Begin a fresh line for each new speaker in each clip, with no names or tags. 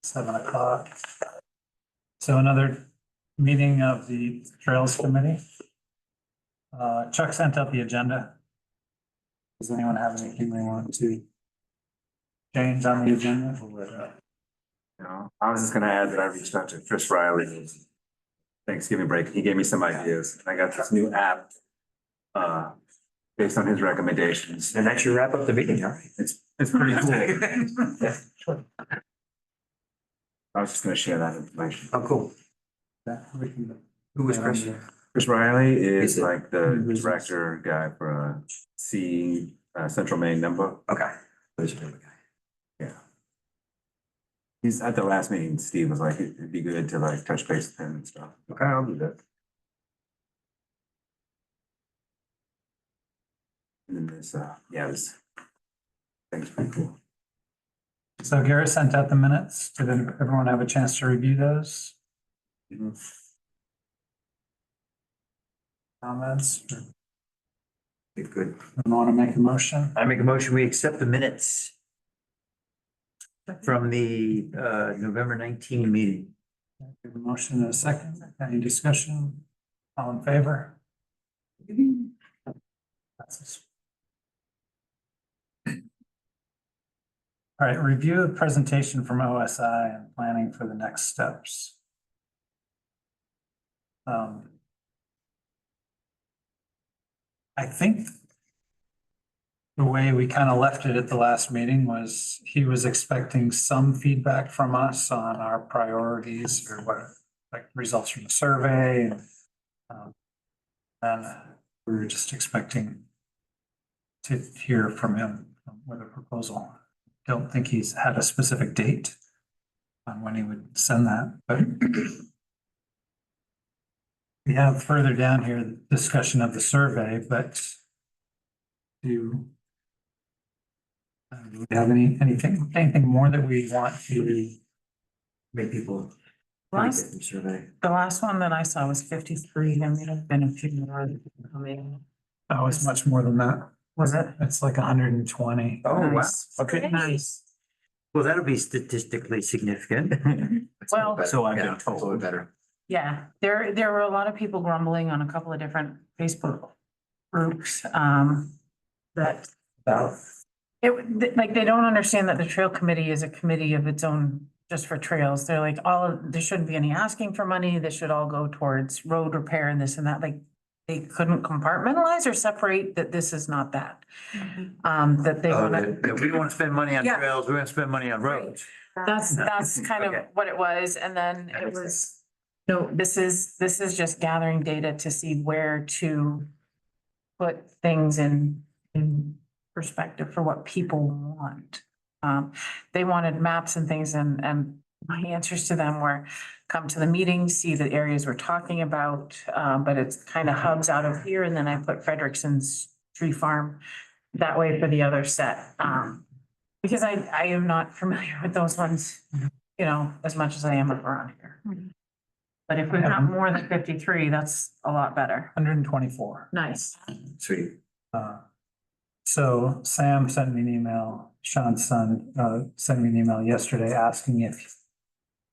7 o'clock. So another meeting of the Trails Committee. Chuck sent out the agenda. Does anyone have anything they want to change on the agenda?
No, I was just gonna add that I reached out to Chris Riley. Thanksgiving break, he gave me some ideas. I got this new app. Based on his recommendations.
And that should wrap up the meeting, all right?
It's pretty cool. I was just gonna share that information.
Oh, cool. Who was Chris?
Chris Riley is
Is it-
like the director guy for Central Maine number.
Okay. There's a different guy.
Yeah. He's at the last meeting, Steve was like, it'd be good to like touch base with him and stuff. Okay, I'll do that. And then this, thing's pretty cool.
So Garrett sent out the minutes. Did everyone have a chance to review those? Comments?
Good.
Want to make a motion?
I make a motion, we accept the minutes from the November 19 meeting.
We have a motion and a second. Any discussion? All in favor? All right, review the presentation from OSI and planning for the next steps. I think the way we kind of left it at the last meeting was he was expecting some feedback from us on our priorities or what, like results from the survey. And we were just expecting to hear from him with a proposal. Don't think he's had a specific date on when he would send that, but we have further down here the discussion of the survey, but do we have anything more that we want to
Make people.
Last-
the survey.
The last one that I saw was 53. There may have been a few more that come in.
Oh, it's much more than that.
Was it?
It's like 120.
Oh, wow.
Nice.
Okay.
Nice.
Well, that'll be statistically significant.
Well-
So I've been told. A little better.
Yeah, there were a lot of people grumbling on a couple of different Facebook groups, that like, they don't understand that the trail committee is a committee of its own just for trails. They're like, there shouldn't be any asking for money. This should all go towards road repair and this and that. Like, they couldn't compartmentalize or separate that this is not that. That they
Oh,
wanna.
that we don't want to spend money on
Yeah.
trails, we want to spend money on roads.
That's kind of
Okay.
what it was, and then it was, no, this is just gathering data to see where to put things in perspective for what people want. They wanted maps and things, and my answers to them were, come to the meeting, see the areas we're talking about, but it's kind of hubs out of here, and then I put Frederickson's tree farm that way for the other set. Because I am not familiar with those ones, you know, as much as I am up around here. But if we have more than 53, that's a lot better.
124.
Nice.
Sweet.
So Sam sent me an email, Sean's son, sent me an email yesterday asking if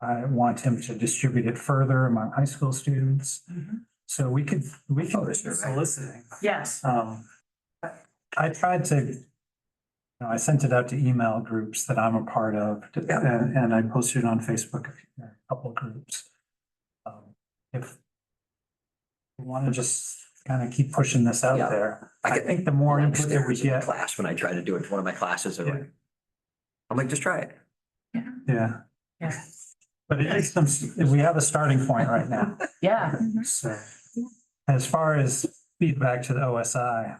I want him to distribute it further among high school students. So we could soliciting.
Yes.
I tried to, I sent it out to email groups that I'm a part of, and I posted it on Facebook, a couple of groups. If we want to just kind of keep pushing this out
Yeah.
there, I think the more input that we
Upstairs in
get,
class, when I tried to do it to one of my classes,
Yeah.
I'm like, just try it.
yeah.
Yeah.
But it is some, we have a starting point right now.
Yeah.
So as far as feedback to the OSI,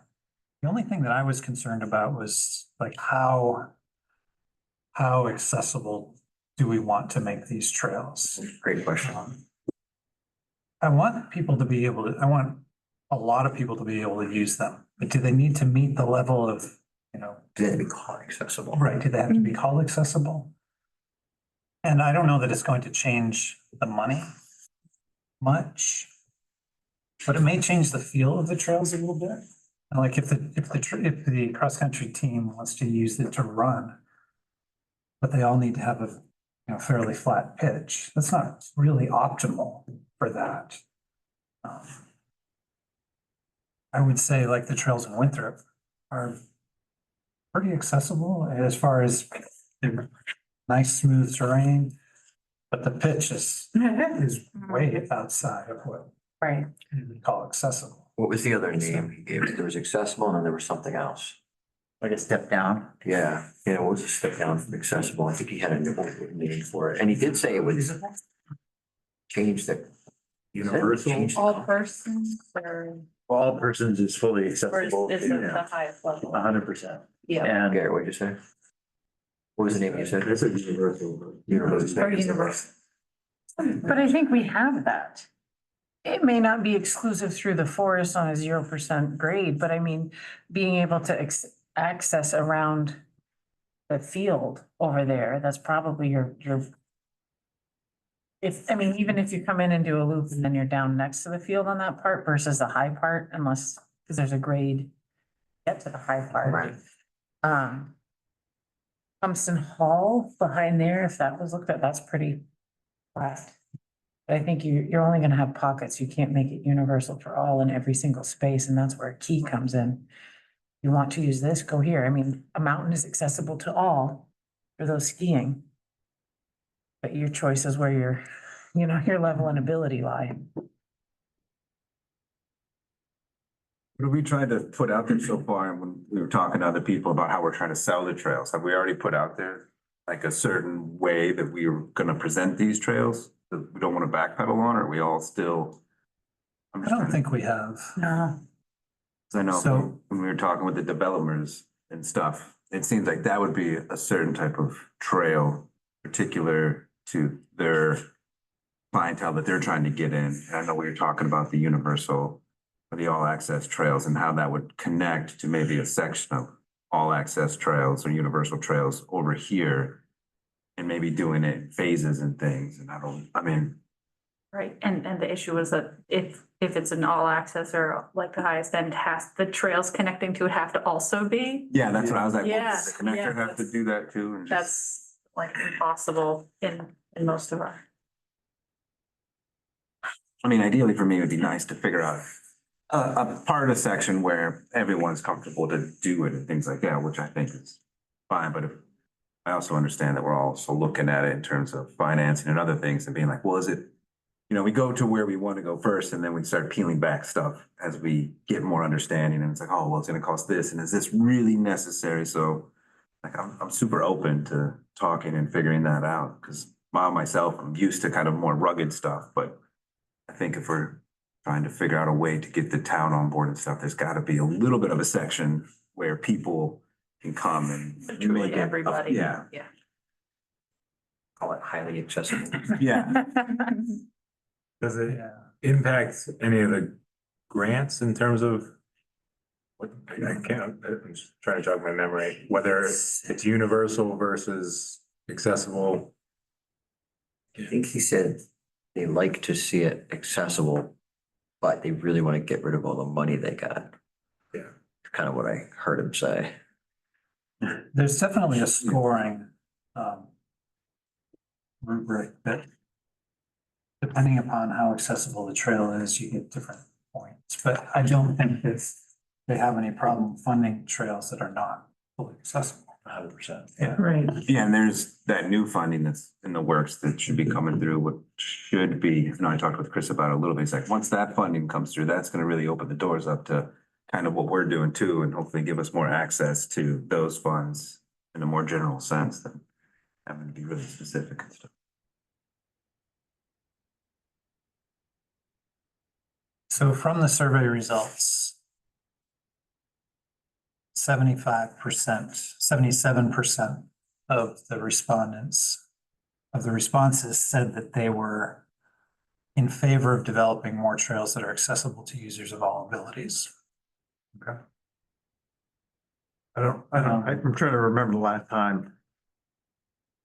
the only thing that I was concerned about was like how accessible do we want to make these trails?
Great question.
I want people to be able to, I want a lot of people to be able to use them, but do they need to meet the level of,
Do they be called accessible?
right, do they have to be called accessible? And I don't know that it's going to change the money much, but it may change the feel of the trails a little bit. Like if the cross-country team wants to use it to run, but they all need to have fairly flat pitch. That's not really optimal for that. Um, I would say like the trails in Winthrop are pretty accessible as far as they're nice, smooth terrain. But the pitch is way outside of what
Right.
you would call accessible.
What was the other name he gave? There was accessible and then there was something else.
Like a step down.
Yeah, what was a step down from accessible? I think he had a new name for it. And he did say it would change the.
Universal.
Change the
All
cost.
persons or,
All persons is fully
or is
accessible.
this the highest level?
100%.
Yeah.
And
Gary, what'd you say? What was the name you said?
It's a universal.
Universal.
Or universal.
But I think we have that. It may not be exclusive through the forest on a 0% grade, but I mean, being able to access around the field over there, that's probably your. Even if you come in and do a loop and then you're down next to the field on that part versus the high part, unless, because there's a grade, get to the high part.
Right.
Thompson Hall behind there, if that was looked at, that's pretty flat. But I think you're only gonna have pockets. You can't make it universal for all in every single space, and that's where a key comes in. You want to use this, go here. I mean, a mountain is accessible to all for those skiing. But your choice is where your level and ability lie.
What have we tried to put out there so far, and when we were talking to other people about how we're trying to sell the trails, have we already put out there like a certain way that we are gonna present these trails that we don't wanna backpedal on, or are we all still? I'm
I
just
don't
trying to-
think we have.
No.
'Cause I know
So-
when we were talking with the developers and stuff, it seems like that would be a certain type of trail particular to their clientele that they're trying to get in. And I know we were talking about the universal or the all access trails and how that would connect to maybe a section of all access trails or universal trails over here and maybe doing it in phases and things. And
Right, and the issue was that if it's an all access or like the highest end the trails connecting to it have to also be,
yeah, that's what I was like, well,
Yeah,
does the connector
yeah,
have to do that too? And just-
that's like impossible in most of our.
I mean, ideally for me, it would be nice to figure out a part of the section where everyone's comfortable to do it and things like that, which I think is fine, but if I also understand that we're also looking at it in terms of financing and other things and being like, well, is it, we go to where we want to go first and then we start peeling back stuff as we get more understanding and it's like, oh, well, it's gonna cost this and is this really necessary? So like, I'm super open to talking and figuring that out because myself, I'm used to kind of more rugged stuff, but I think if we're trying to figure out a way to get the town on board and stuff, there's gotta be a little bit of a section where people can come and
Truly
make it.
everybody.
Yeah,
Yeah.
Call it highly accessible.
yeah.
Does it
Yeah.
impact any of the grants in terms of? I can't, I'm just trying to jog my memory, whether it's universal versus accessible.
I think he said they like to see it accessible, but they really want to get rid of all the money they got.
Yeah.
Kind of what I heard him say.
There's definitely a scoring rubric that depending upon how accessible the trail is, you get different points. But I don't think that they have any problem funding trails that are not fully accessible.
100%.
Yeah.
Right.
Yeah, and there's that new funding that's in the works that should be coming through, what should be, I talked with Chris about it a little bit. It's like, once that funding comes through, that's gonna really open the doors up to kind of what we're doing too, and hopefully give us more access to those funds in a more general sense than having to be really specific and stuff.
So from the survey results, 77% of the responses said that they were in favor of developing more trails that are accessible to users of all abilities.
I'm trying to remember the last time.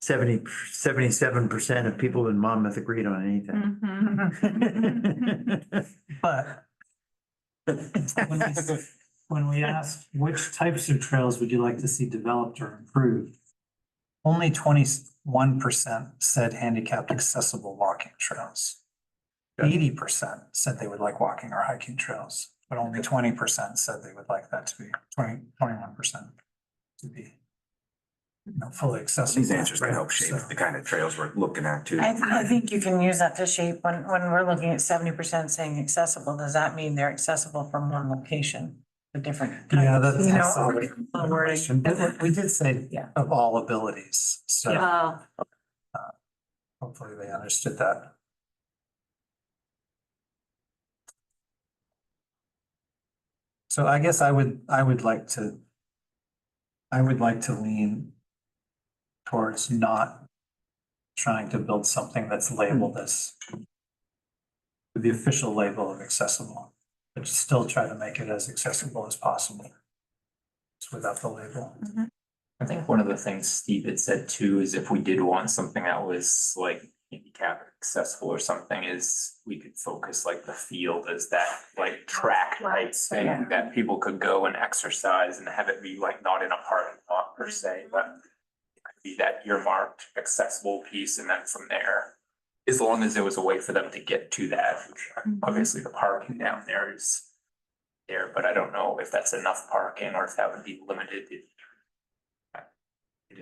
77% of people in Monmouth agreed on anything.
But when we asked which types of trails would you like to see developed or improved, only 21% said handicapped accessible walking trails. 80% said they would like walking or hiking trails, but only 20% said they would like that to be 21% to be, fully accessible.
These answers can help shape
So-
the kind of trails we're looking at too.
I think you can use that to shape when we're looking at 70% saying accessible, does that mean they're accessible from one location? A different. type
Yeah,
of,
that's.
you know,
that's always
the
a
wording.
question, but we did say
Yeah.
of all abilities, so
Oh,
hopefully they understood that. So I guess I would like to lean towards not trying to build something that's labeled as the official label of accessible, but still try to make it as accessible as possible. Just without the label.
I think one of the things Steve had said too is if we did want something that was like handicap accessible or something, is we could focus like the field as that like track type thing that people could go and exercise and have it be like not in a parking lot per se, but it could be that earmarked accessible piece, and then from there, as long as there was a way for them to get to that, which obviously the parking down there is there, but I don't know if that's enough parking or if that would be limited.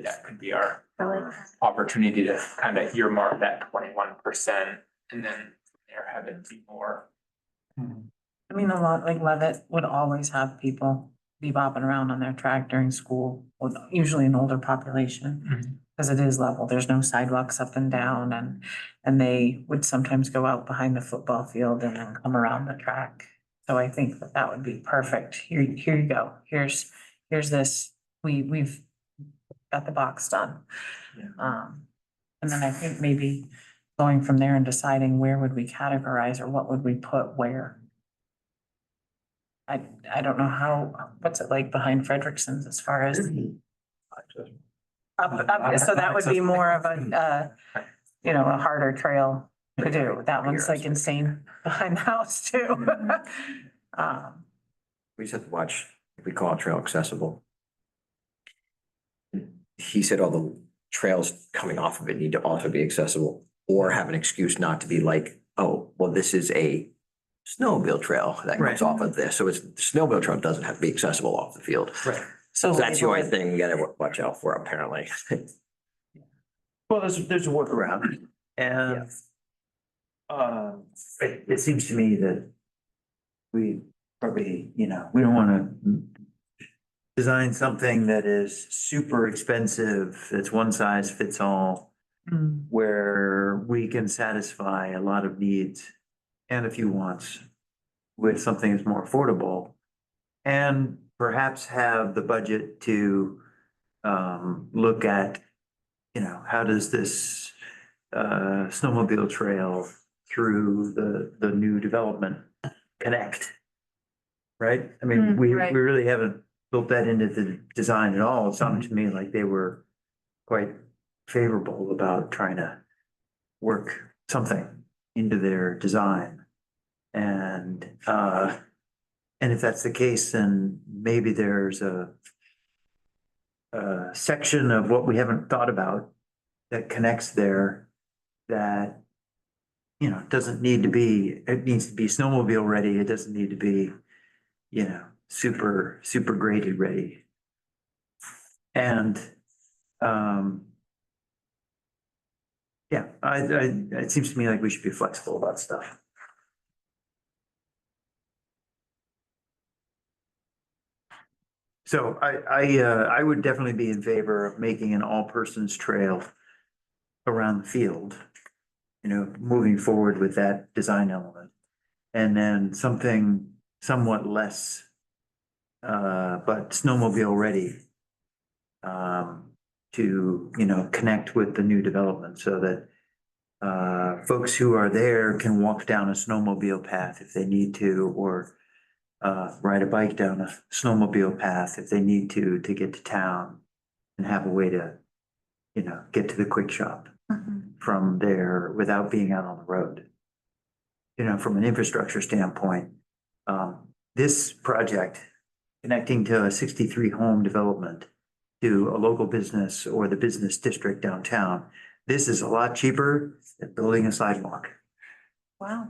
That could be our opportunity to kind of earmark that 21% and then from there have it be more.
I mean, a lot, like Levitt would always have people be bopping around on their track during school, with usually an older population. Because it is level, there's no sidewalks up and down, and they would sometimes go out behind the football field and then come around the track. So I think that would be perfect. Here you go. Here's this, we've got the box done. And then I think maybe going from there and deciding where would we categorize or what would we put where. I don't know what's it like behind Frederickson's as far as up, so that would be more of a a harder trail to do. That one's like insane behind the house too.
We just have to watch, if we call a trail accessible. He said all the trails coming off of it need to also be accessible or have an excuse not to be like, oh, well, this is a snowmobile trail that comes off of this. So it's, the snowmobile trail doesn't have to be accessible off the field.
Right.
So
That's the only thing we gotta watch out for, apparently.
Well, there's a workaround and it seems to me that we probably, we don't wanna design something that is super expensive, that's one size fits all, where we can satisfy a lot of needs and a few wants with something that's more affordable and perhaps have the budget to look at, how does this snowmobile trail through the new development connect? Right? I mean, we
right.
really haven't built that into the design at all. It sounded to me like they were quite favorable about trying to work something into their design. And if that's the case, then maybe there's a section of what we haven't thought about that connects there that, doesn't need to be, it needs to be snowmobile ready. It doesn't need to be, super graded ready. And, yeah, it seems to me like we should be flexible about stuff. So I would definitely be in favor of making an all-persons trail around the field, moving forward with that design element. And then something somewhat less, but snowmobile ready, to, connect with the new development so that folks who are there can walk down a snowmobile path if they need to, or ride a bike down a snowmobile path if they need to get to town and have a way to, get to the quick shop from there without being out on the road. From an infrastructure standpoint, this project connecting to a 63 home development to a local business or the business district downtown. This is a lot cheaper than building a sidewalk.
Wow.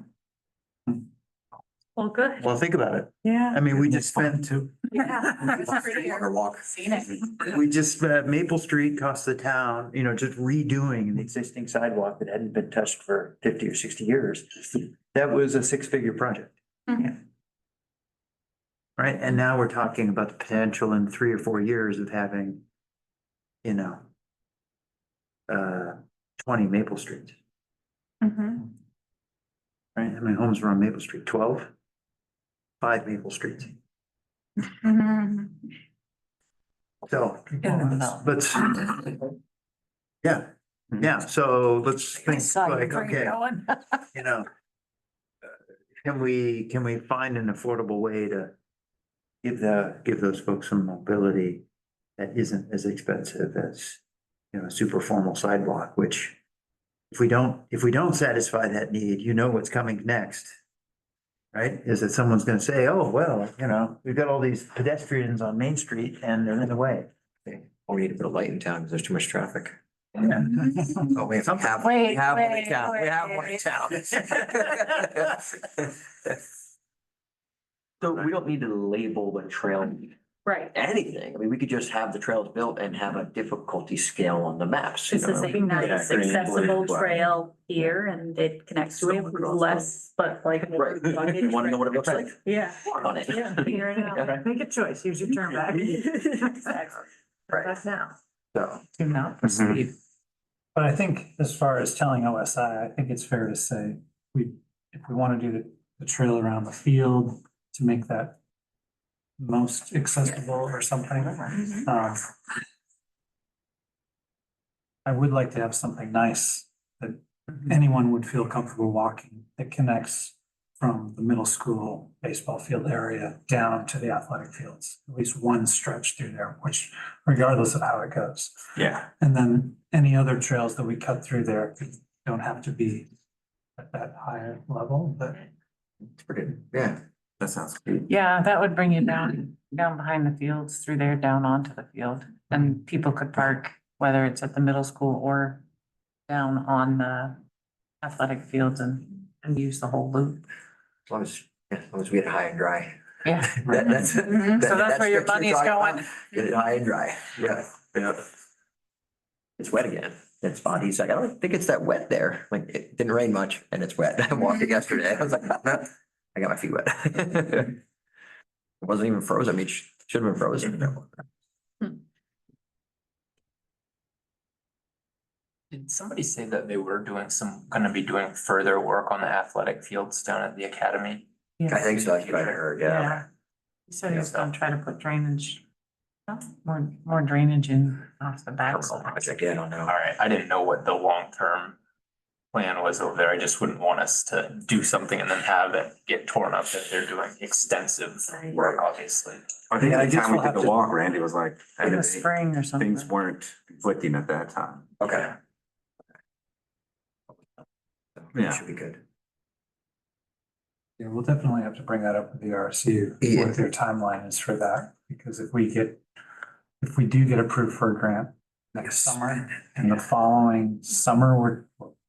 Well, good.
Well, think about it.
Yeah.
I mean, we just spent,
too.
Water walk.
Seen it.
we just, Maple Street cost the town, you know, just redoing an existing sidewalk that hadn't been touched for 50 or 60 years. That was a six-figure project.
Mhm.
Right? And now we're talking about the potential in 3 or 4 years of having, you know, 20 Maple Streets,
Mhm.
right? How many homes are on Maple Street? 12? 5 Maple Streets.
Mhm.
So,
In
let's, yeah, so let's think like, okay, you know, can we find an affordable way to give those folks some mobility that isn't as expensive as, you know, a super formal sidewalk, which if we don't satisfy that need, you know what's coming next. Right? Is that someone's gonna say, oh, well, you know, we've got all these pedestrians on Main Street and they're in the way.
Or we need to put a light in town because there's too much traffic.
Yeah.
Oh, we have one in
Wait,
town.
wait,
We have one in
wait.
town. So we don't need to label the trail
Right.
anything. I mean, we could just have the trails built and have a difficulty scale on the maps. you
This is
know?
a nice
green,
accessible
blue,
trail here and it connects to it less, but like. more
Right. You
rugged
want to know what it looks like?
Yeah.
Walk on it.
Yeah, figure it out.
Make a choice. Here's your turn back.
Right.
That's now.
So,
Do not proceed.
But I think as far as telling OSI, I think it's fair to say, if we want to do the trail around the field to make that most accessible or something. I would like to have something nice that anyone would feel comfortable walking that connects from the middle school baseball field area down to the athletic fields. At least one stretch through there, which regardless of how it goes.
Yeah.
And then any other trails that we cut through there don't have to be at that higher level, but
it's pretty, yeah.
That sounds good.
Yeah, that would bring you down behind the fields, through there, down onto the field. And people could park, whether it's at the middle school or down on the athletic fields and use the whole loop.
As long as we get high and dry.
Yeah.
That's.
So that's where your money's going.
Get it high and dry, yeah, yeah. It's wet again, it's spotty, he's like, I don't think it's that wet there, like, it didn't rain much and it's wet, I walked it yesterday, I was like, "Nah, I got my feet wet." It wasn't even frozen, I mean, should have been frozen.
Did somebody say that they were gonna be doing further work on the athletic fields down at the academy?
I think so, that's what I heard, yeah.
He said he was gonna try to put drainage, more drainage in off the
Terminal
backside.
project, yeah, I don't know.
All right, I didn't know what the long-term plan was over there. I just wouldn't want us to do something and then have it get torn up if they're doing extensive work, obviously.
I think
Yeah, I
at the
guess
time we
we'll
did
have
the
to-
walk, Randy was like,
In the
hey,
spring or something.
things weren't conflicting at that time.
Okay.
Yeah.
Should be good.
yeah, we'll definitely have to bring that up with the RSU,
Yeah.
what their timeline is for that. Because if we do get approved for a grant next summer, and the following summer, we're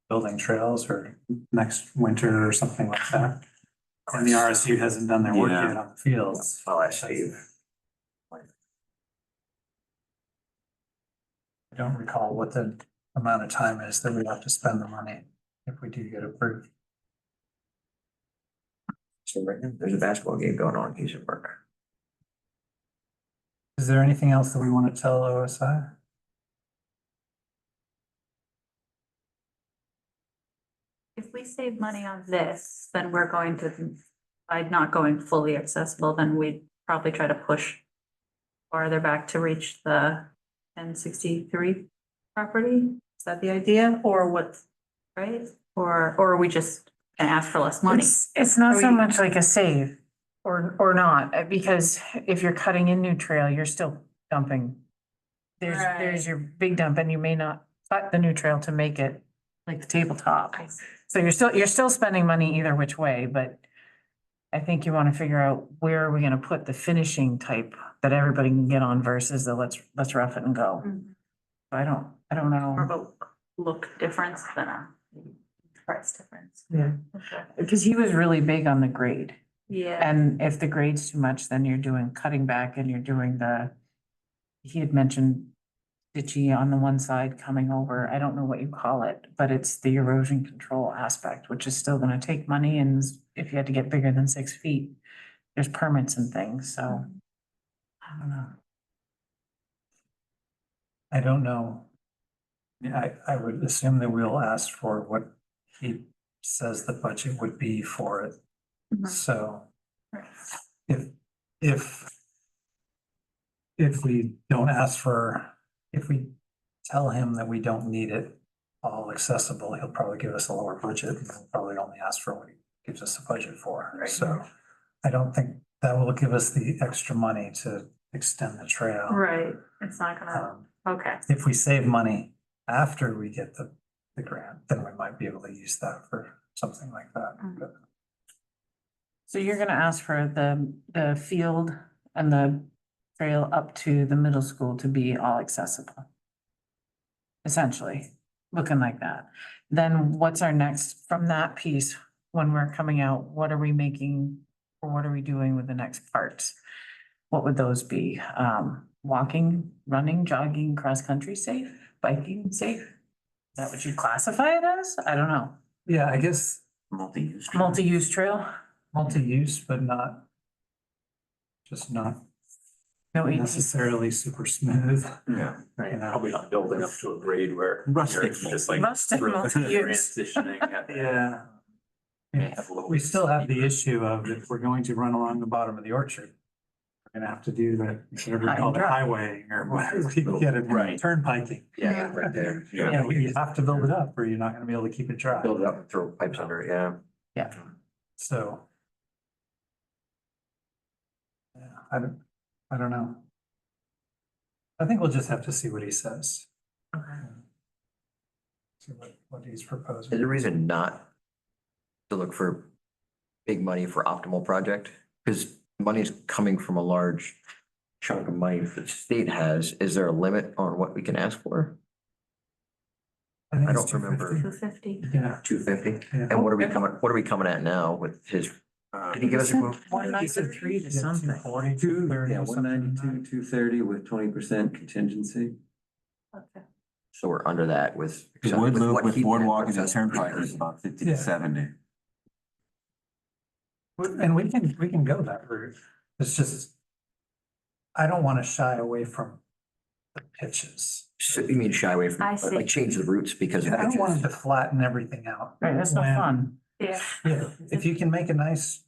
building trails or next winter or something like that. And the RSU hasn't done their work
Yeah.
yet on the fields.
I'll ask you.
I don't recall what the amount of time is that we have to spend the money if we do get approved.
So right now, there's a basketball game going on, he's at work.
Is there anything else that we want to tell OSI?
If we save money on this, then we're going to, by not going fully accessible, then we'd probably try to push farther back to reach the 1063 property. Is that the idea or what, right? Or are we just gonna ask for less money?
It's not
Are
so
we-
much like a save or not, because if you're cutting in new trail, you're still dumping. There's
Right.
your big dump and you may not cut the new trail to make it like the tabletop.
I see.
So you're still spending money either which way, but I think you want to figure out where are we gonna put the finishing type that everybody can get on versus the let's rough it and go. I don't
More of
know.
a look difference than a price difference.
Yeah.
Okay.
Because he was really big on the grade.
Yeah,
And if the grade's too much, then you're doing cutting back and you're doing he had mentioned ditchy on the one side coming over. I don't know what you call it, but it's the erosion control aspect, which is still gonna take money. And if you had to get bigger than 6 feet, there's permits and things, so. I don't know.
I don't know. Yeah, I would assume that we'll ask for what he says the budget would be for it.
Mhm.
So
Right.
if we don't ask for, if we tell him that we don't need it all accessible, he'll probably give us a lower budget. And we'll probably only ask for what he gives us a budget for.
Right.
So I don't think that will give us the extra money to extend the trail.
Right, it's not gonna, okay.
If we save money after we get the grant, then we might be able to use that for something like that.
Mhm.
But
So you're gonna ask for the field and the trail up to the middle school to be all accessible. Essentially, looking like that. Then what's our next, from that piece, when we're coming out, what are we making? Or what are we doing with the next parts? What would those be? Walking, running, jogging, cross-country safe, biking safe? Is that what you classify it as? I don't know.
yeah, I guess
Multi-use.
Multi-use trail?
multi-use, but just not
No, ATV.
necessarily super smooth.
Yeah.
Right,
You know.
probably not building up to a grade where.
Rustic
you're Just like.
Rustic multi-use.
Transitioning.
Yeah.
May have a little
We
bit
still have the
steeper.
issue of if we're going to run along the bottom of the orchard, we're gonna have to do the, whatever you call it, highway or whatever you get it,
Right.
turnpiking.
Yeah, right there.
Yeah, you have to build it up or you're not gonna be able to keep it dry.
Build it up and throw pipes under it, yeah.
Yeah.
So. Yeah, I don't know. I think we'll just have to see what he says. See what he's
Is
proposing.
there a reason not to look for big money for optimal project? Because money's coming from a large chunk of money that the state has. Is there a limit on what we can ask for?
think
I
it's
don't remember.
250.
250.
Yeah.
250?
Yeah.
And what are we coming at now with his, did he give us a quote?
193 to something.
240,
Two,
230,
yeah,
something like
192, 230 with 20% contingency.
Okay.
So we're under that with.
The wood loop
what
with
he-
boardwalk and turnpike is about 50 to
Yeah.
70.
And we can go that route. It's just, I don't want to shy away from the pitches.
So you mean shy away from,
I see.
like change the routes because of
I don't want
pitches?
to flatten everything out.
Right, that's no
When-
fun.
Yeah.
Yeah, if you can make a nice,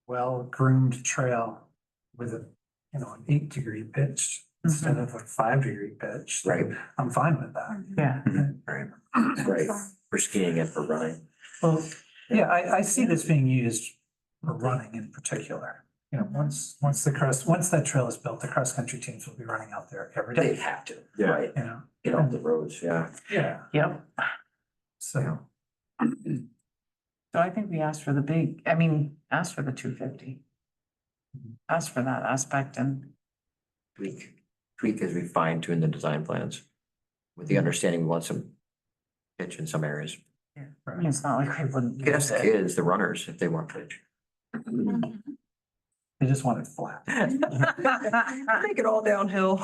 well-groomed trail with a, an 8-degree pitch instead of a 5-degree pitch. then
Right.
I'm fine with that.
Yeah.
Right, right, for skiing and for running.
Well, yeah, I see this being used for running in particular. Once that trail is built, the cross-country teams will be running out there every
They
day,
have to,
Yeah.
right, get off the roads, yeah.
Yeah,
Yep.
so,
So I think we asked for asked for the 250. Ask for that aspect and
Tweak as we fine tune the design plans. With the understanding we want some pitch in some areas.
I mean, it's not like we wouldn't.
You could ask
use
the
it.
kids, the runners, if they want pitch.
they just want it flat.
Take it all downhill.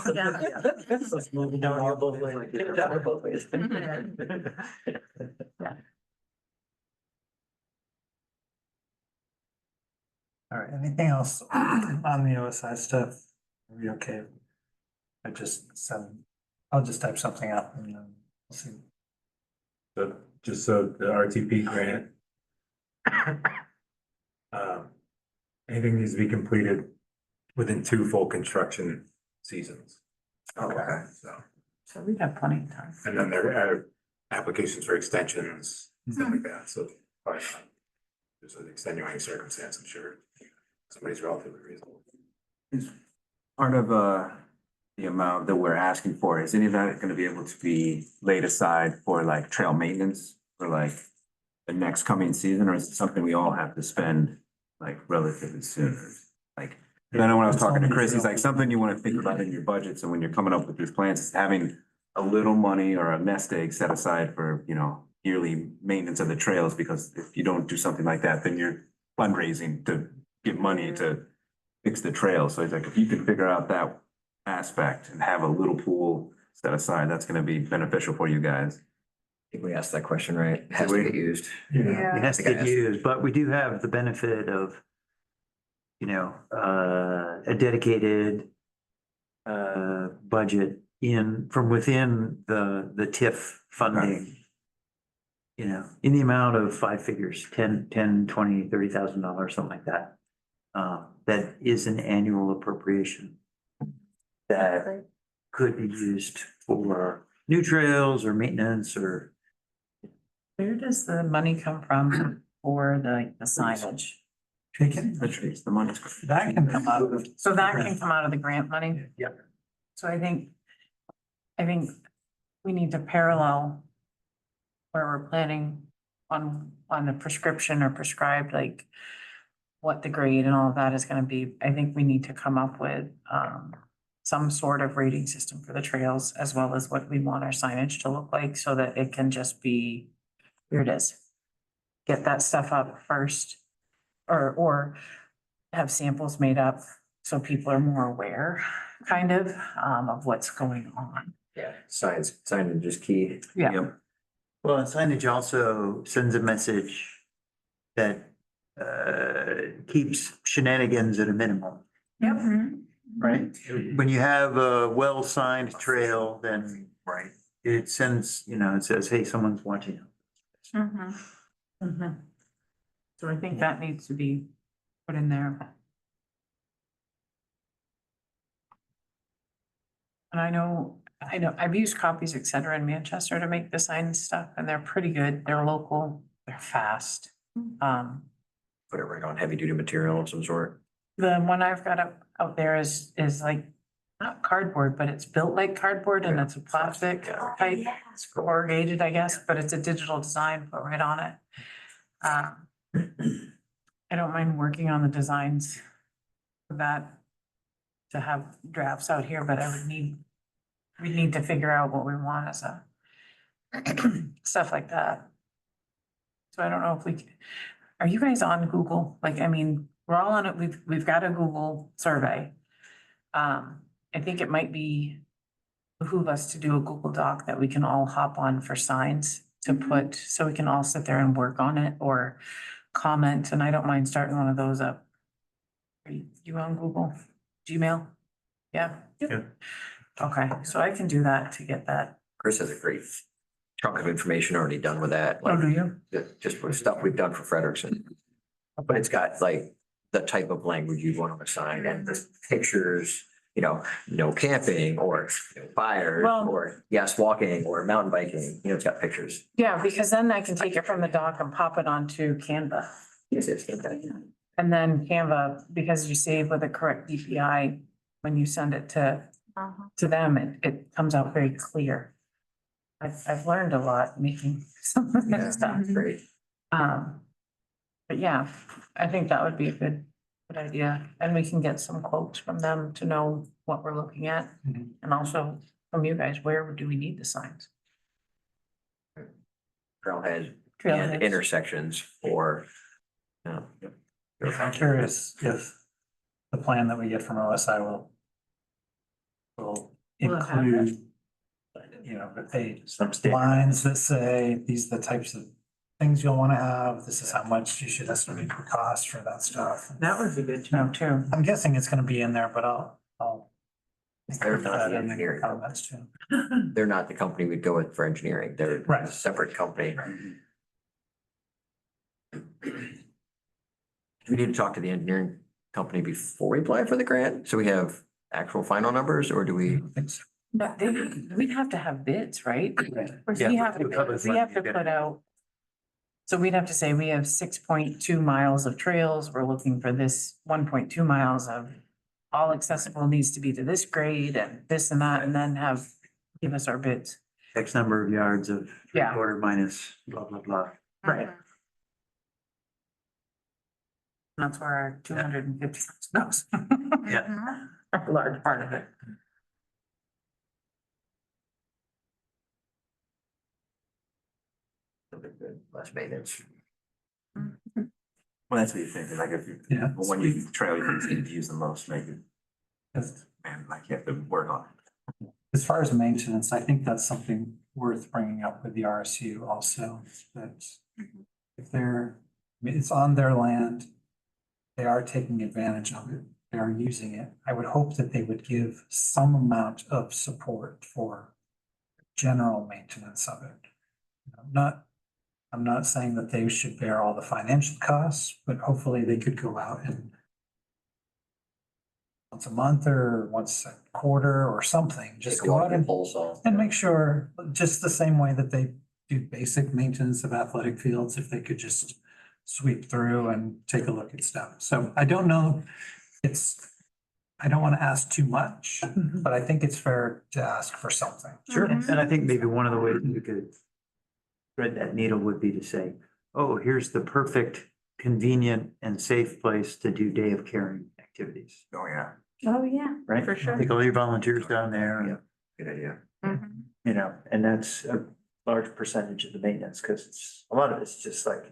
All right, anything else on the OSI stuff? Are we okay? I'll just type something up and then we'll see.
So, just so the RTP grant. Anything needs to be completed within 2 full construction seasons.
Okay.
So,
So we'd have plenty of time.
and then there are applications for extensions, stuff like that, so. Probably not. There's an extenuating circumstance, I'm sure. Somebody's relatively reasonable.
Is part of the amount that we're asking for, is any of that gonna be able to be laid aside for like trail maintenance for like the next coming season, or is it something we all have to spend like relatively soon? Like, And I know when I was talking to Chris, he's like, something you wanna think about in your budget, so when you're coming up with these plans, is having a little money or a nest egg set aside for, yearly maintenance of the trails, because if you don't do something like that, then you're fundraising to get money to fix the trail. So it's like, if you can figure out that aspect and have a little pool set aside, that's gonna be beneficial for you guys.
I think we asked that question, right? It has to get used.
It has to
I think I
get
asked.
used, but we do have the benefit of, a dedicated budget from within the TIF funding. In the amount of five figures, 10, 20, $30,000, something like that. That is an annual appropriation that could be used for new trails or maintenance or.
Where does the money come from for the signage?
The trees, the money's good.
That can come out of.
So that can come out of the grant money?
Yep.
So I think we need to parallel where we're planning on the prescription or prescribed, like what the grade and all of that is gonna be. I think we need to come up with some sort of rating system for the trails, as well as what we want our signage to look like, so that it can just be, here it is. Get that stuff up first, or have samples made up so people are more aware, kind of what's going on.
Yeah, signage is key.
Yeah.
Yep.
Well, and signage also sends a message that keeps shenanigans at a minimum,
Yep.
right? When you have a well-signed trail, then it sends, it says, hey, someone's watching.
So I think that needs to be put in there. And I know, I've used Copies, et cetera, in Manchester to make the sign stuff, and they're pretty good. They're local, they're fast.
Put it right on heavy duty material of some sort.
The one I've got out there is like, not cardboard, but it's built like cardboard, and it's a plastic type, it's corrugated, I guess, but it's a digital design put right on it. I don't mind working on the designs for that, to have drafts out here, but we need to figure out what we want as a stuff like that. So I don't know if are you guys on Google? Like, I mean, we're all on it. We've got a Google survey. I think it might behoove us to do a Google Doc that we can all hop on for signs to put, so we can all sit there and work on it or comment, and I don't mind starting one of those up. Are you on Google? Gmail? Yeah?
Yeah.
Okay, so I can do that to get that.
Chris has a great chunk of information already done with that,
Oh,
like
do you?
just with stuff we've done for Frederickson. But it's got like the type of language you want to assign and the pictures, no camping or fires
Well-
or yes, walking or mountain biking, it's got pictures.
Yeah, because then I can take it from the doc and pop it onto Canva.
Yes, okay.
And then Canva, because you save with the correct DPI, when you send it to them, it comes out very clear. I've learned a lot making some of that stuff.
Great.
But yeah, I think that would be a good idea. And we can get some quotes from them to know what we're looking at.
Mhm.
And also from you guys, where do we need the signs?
Trailhead and
Trailheads.
intersections for,
I'm curious if the plan that we get from OSI will
Will it have
include, that they
Some standard.
lines that say, these are the types of things you'll want to have, this is how much you should estimate for cost for that stuff.
That would be good to know too.
I'm guessing it's gonna be in there, but I'll.
They're
include
not
that
the
in
engineering
comments too.
they're not the company we'd go with for engineering. They're a
Right.
separate company. Do we need to talk to the engineering company before we apply for the grant? So we have actual final numbers, or do we?
But we'd have to have bids, right? Or
Yeah,
we have
we'll do public
to
funding.
put out. So we'd have to say we have 6.2 miles of trails. We're looking for this 1.2 miles of all accessible needs to be to this grade and this and that, and then give us our bids.
X number of yards of
Yeah.
3/4 minus blah, blah, blah.
Right. That's where our 250 goes.
Yeah.
A large part of it.
Less maintenance.
Well, that's what you think, like if you,
Yeah.
when you trail, you need to use the most, maybe,
As
man, like you have to work on it.
as far as maintenance, I think that's something worth bringing up with the RSU also, that if they're, I mean, it's on their land, they are taking advantage of it, they are using it. I would hope that they would give some amount of support for general maintenance of it. You know, I'm not saying that they should bear all the financial costs, but hopefully they could go out and once a month or once a quarter or something, just
Take a
go
walk
out
and
and
pulse off.
make sure, just the same way that they do basic maintenance of athletic fields, if they could just sweep through and take a look at stuff. So I don't know, I don't want to ask too much, but I think it's fair to ask for something.
Sure, and I think maybe one of the ways you could thread that needle would be to say, oh, here's the perfect, convenient and safe place to do day of caring activities,
Oh, yeah.
Oh, yeah,
right?
for sure.
Take all your volunteers down there and,
Good idea.
Mhm.
you know, and that's a large percentage of the maintenance, because it's, a lot of it's just like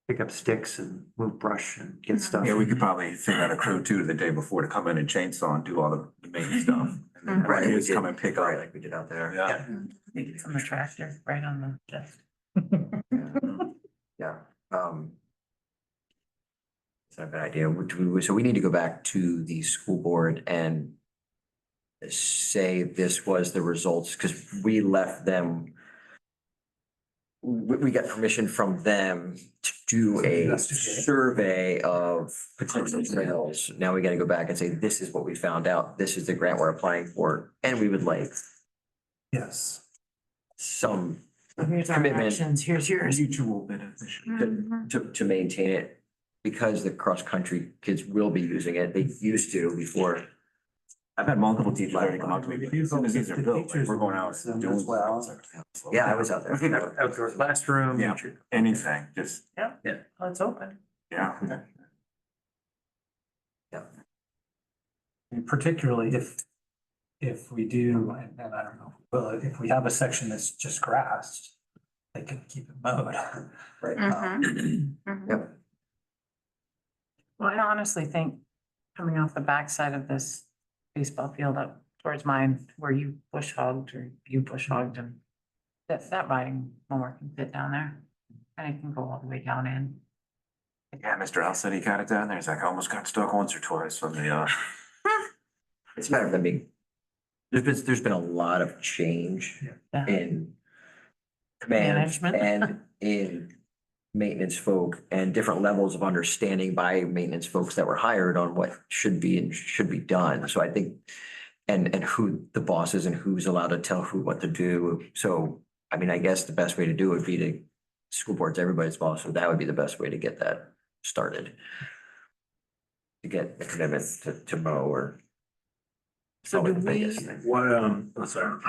pick up sticks and move brush and get stuff.
Yeah, we could probably figure out a crew too the day before to come in and chainsaw and do all the main stuff. And then
Right, we
just
did,
come and pick
right,
up.
like we did out there.
Yeah.
Maybe from the tractor, right on the desk.
Yeah, it's not a bad idea. So we need to go back to the school board and say this was the results, because we left them. We got permission from them to do a
Investigate.
survey of potential trails. Now we gotta go back and say, this is what we found out. This is the grant we're applying for, and we would like
Yes.
some
Here's our
Commitment.
actions, here's yours.
Mutual beneficial.
Mhm.
to maintain it. Because the cross-country kids will be using it. They used to before.
I've had multiple teachers already come up to me, but as soon as these are built, like, we're going out and doing
as well.
stuff.
Yeah, I was out there.
Outdoor classroom.
Yeah. Anything, just,
Oh, it's open.
yeah.
And particularly if we do, and I don't know, well, if we have a section that's just grassed, they can keep it mowed.
Right.
Mhm. Mhm.
Yep.
Well, I honestly think coming off the backside of this baseball field up towards mine, where you bush hogged or you bush hogged, and that riding mower can fit down there. And it can go all the way down in.
Yeah, Mr. Al said he got it down there. He's like, I almost got stuck once or twice on the,
It's better than being, there's been a lot of change
Yeah.
in command
Management.
and in maintenance folk and different levels of understanding by maintenance folks that were hired on what should be and should be done. So I think, and who the boss is and who's allowed to tell who what to do. So, I mean, I guess the best way to do it would be to, school board's everybody's boss, so that would be the best way to get that started. To get a commitment to mow or.
So
probably
do
the
we-
biggest thing.
What, I'm sorry.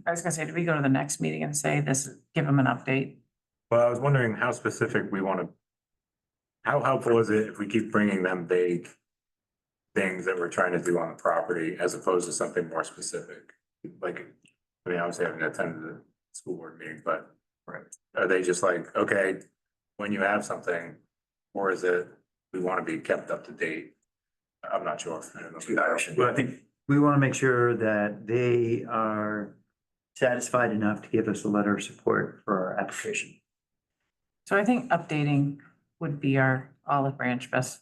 I was gonna say, do we go to the next meeting and say this, give them an update?
Well, I was wondering how specific we want to. How helpful is it if we keep bringing them vague things that we're trying to do on the property as opposed to something more specific? Like, I mean, obviously I haven't attended the school board meeting, but are they just like, okay, when you have something, or is it, we want to be kept up to date? I'm not sure. I don't know.
Good question.
Well, I think we want to make sure that they are satisfied enough to give us a letter of support for our application.
So I think updating would be our olive branch best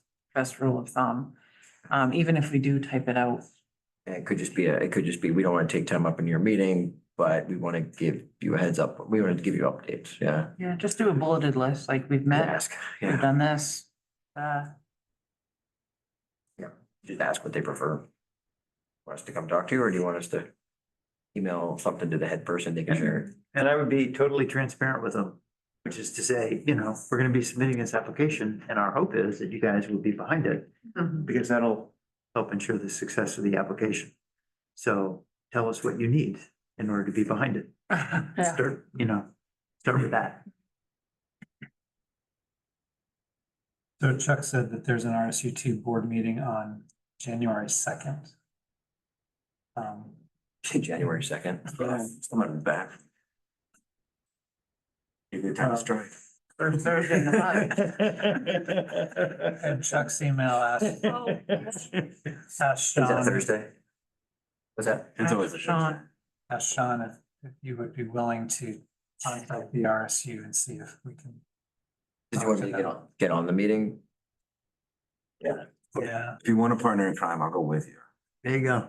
rule of thumb. Even if we do type it out.
And it could just be, we don't want to take time up in your meeting, but we want to give you a heads up. We want to give you updates, yeah.
Yeah, just do a bulleted list, like we've met,
Ask,
we've
yeah,
done this.
just ask what they prefer. Want us to come talk to you, or do you want us to email something to the head person, they can share it?
And I would be totally transparent with them, which is to say, you know, we're going to be submitting this application and our hope is that you guys will be behind it because that'll help ensure the success of the application. So tell us what you need in order to be behind it.
Yeah.
Start with that.
So Chuck said that there's an RSUT board meeting on January 2nd.
January 2nd.
Someone back. You good time to strike.
Or Thursday in the month.
And Chuck's email asked,
Oh.
asked
Is that
Sean,
Thursday? What's that?
It's always a
Sean,
asked Sean if you would be willing to contact the RSU and see if we can.
Did you want me to get on the meeting?
Yeah,
If you want to partner in crime, I'll go with you.
There you go.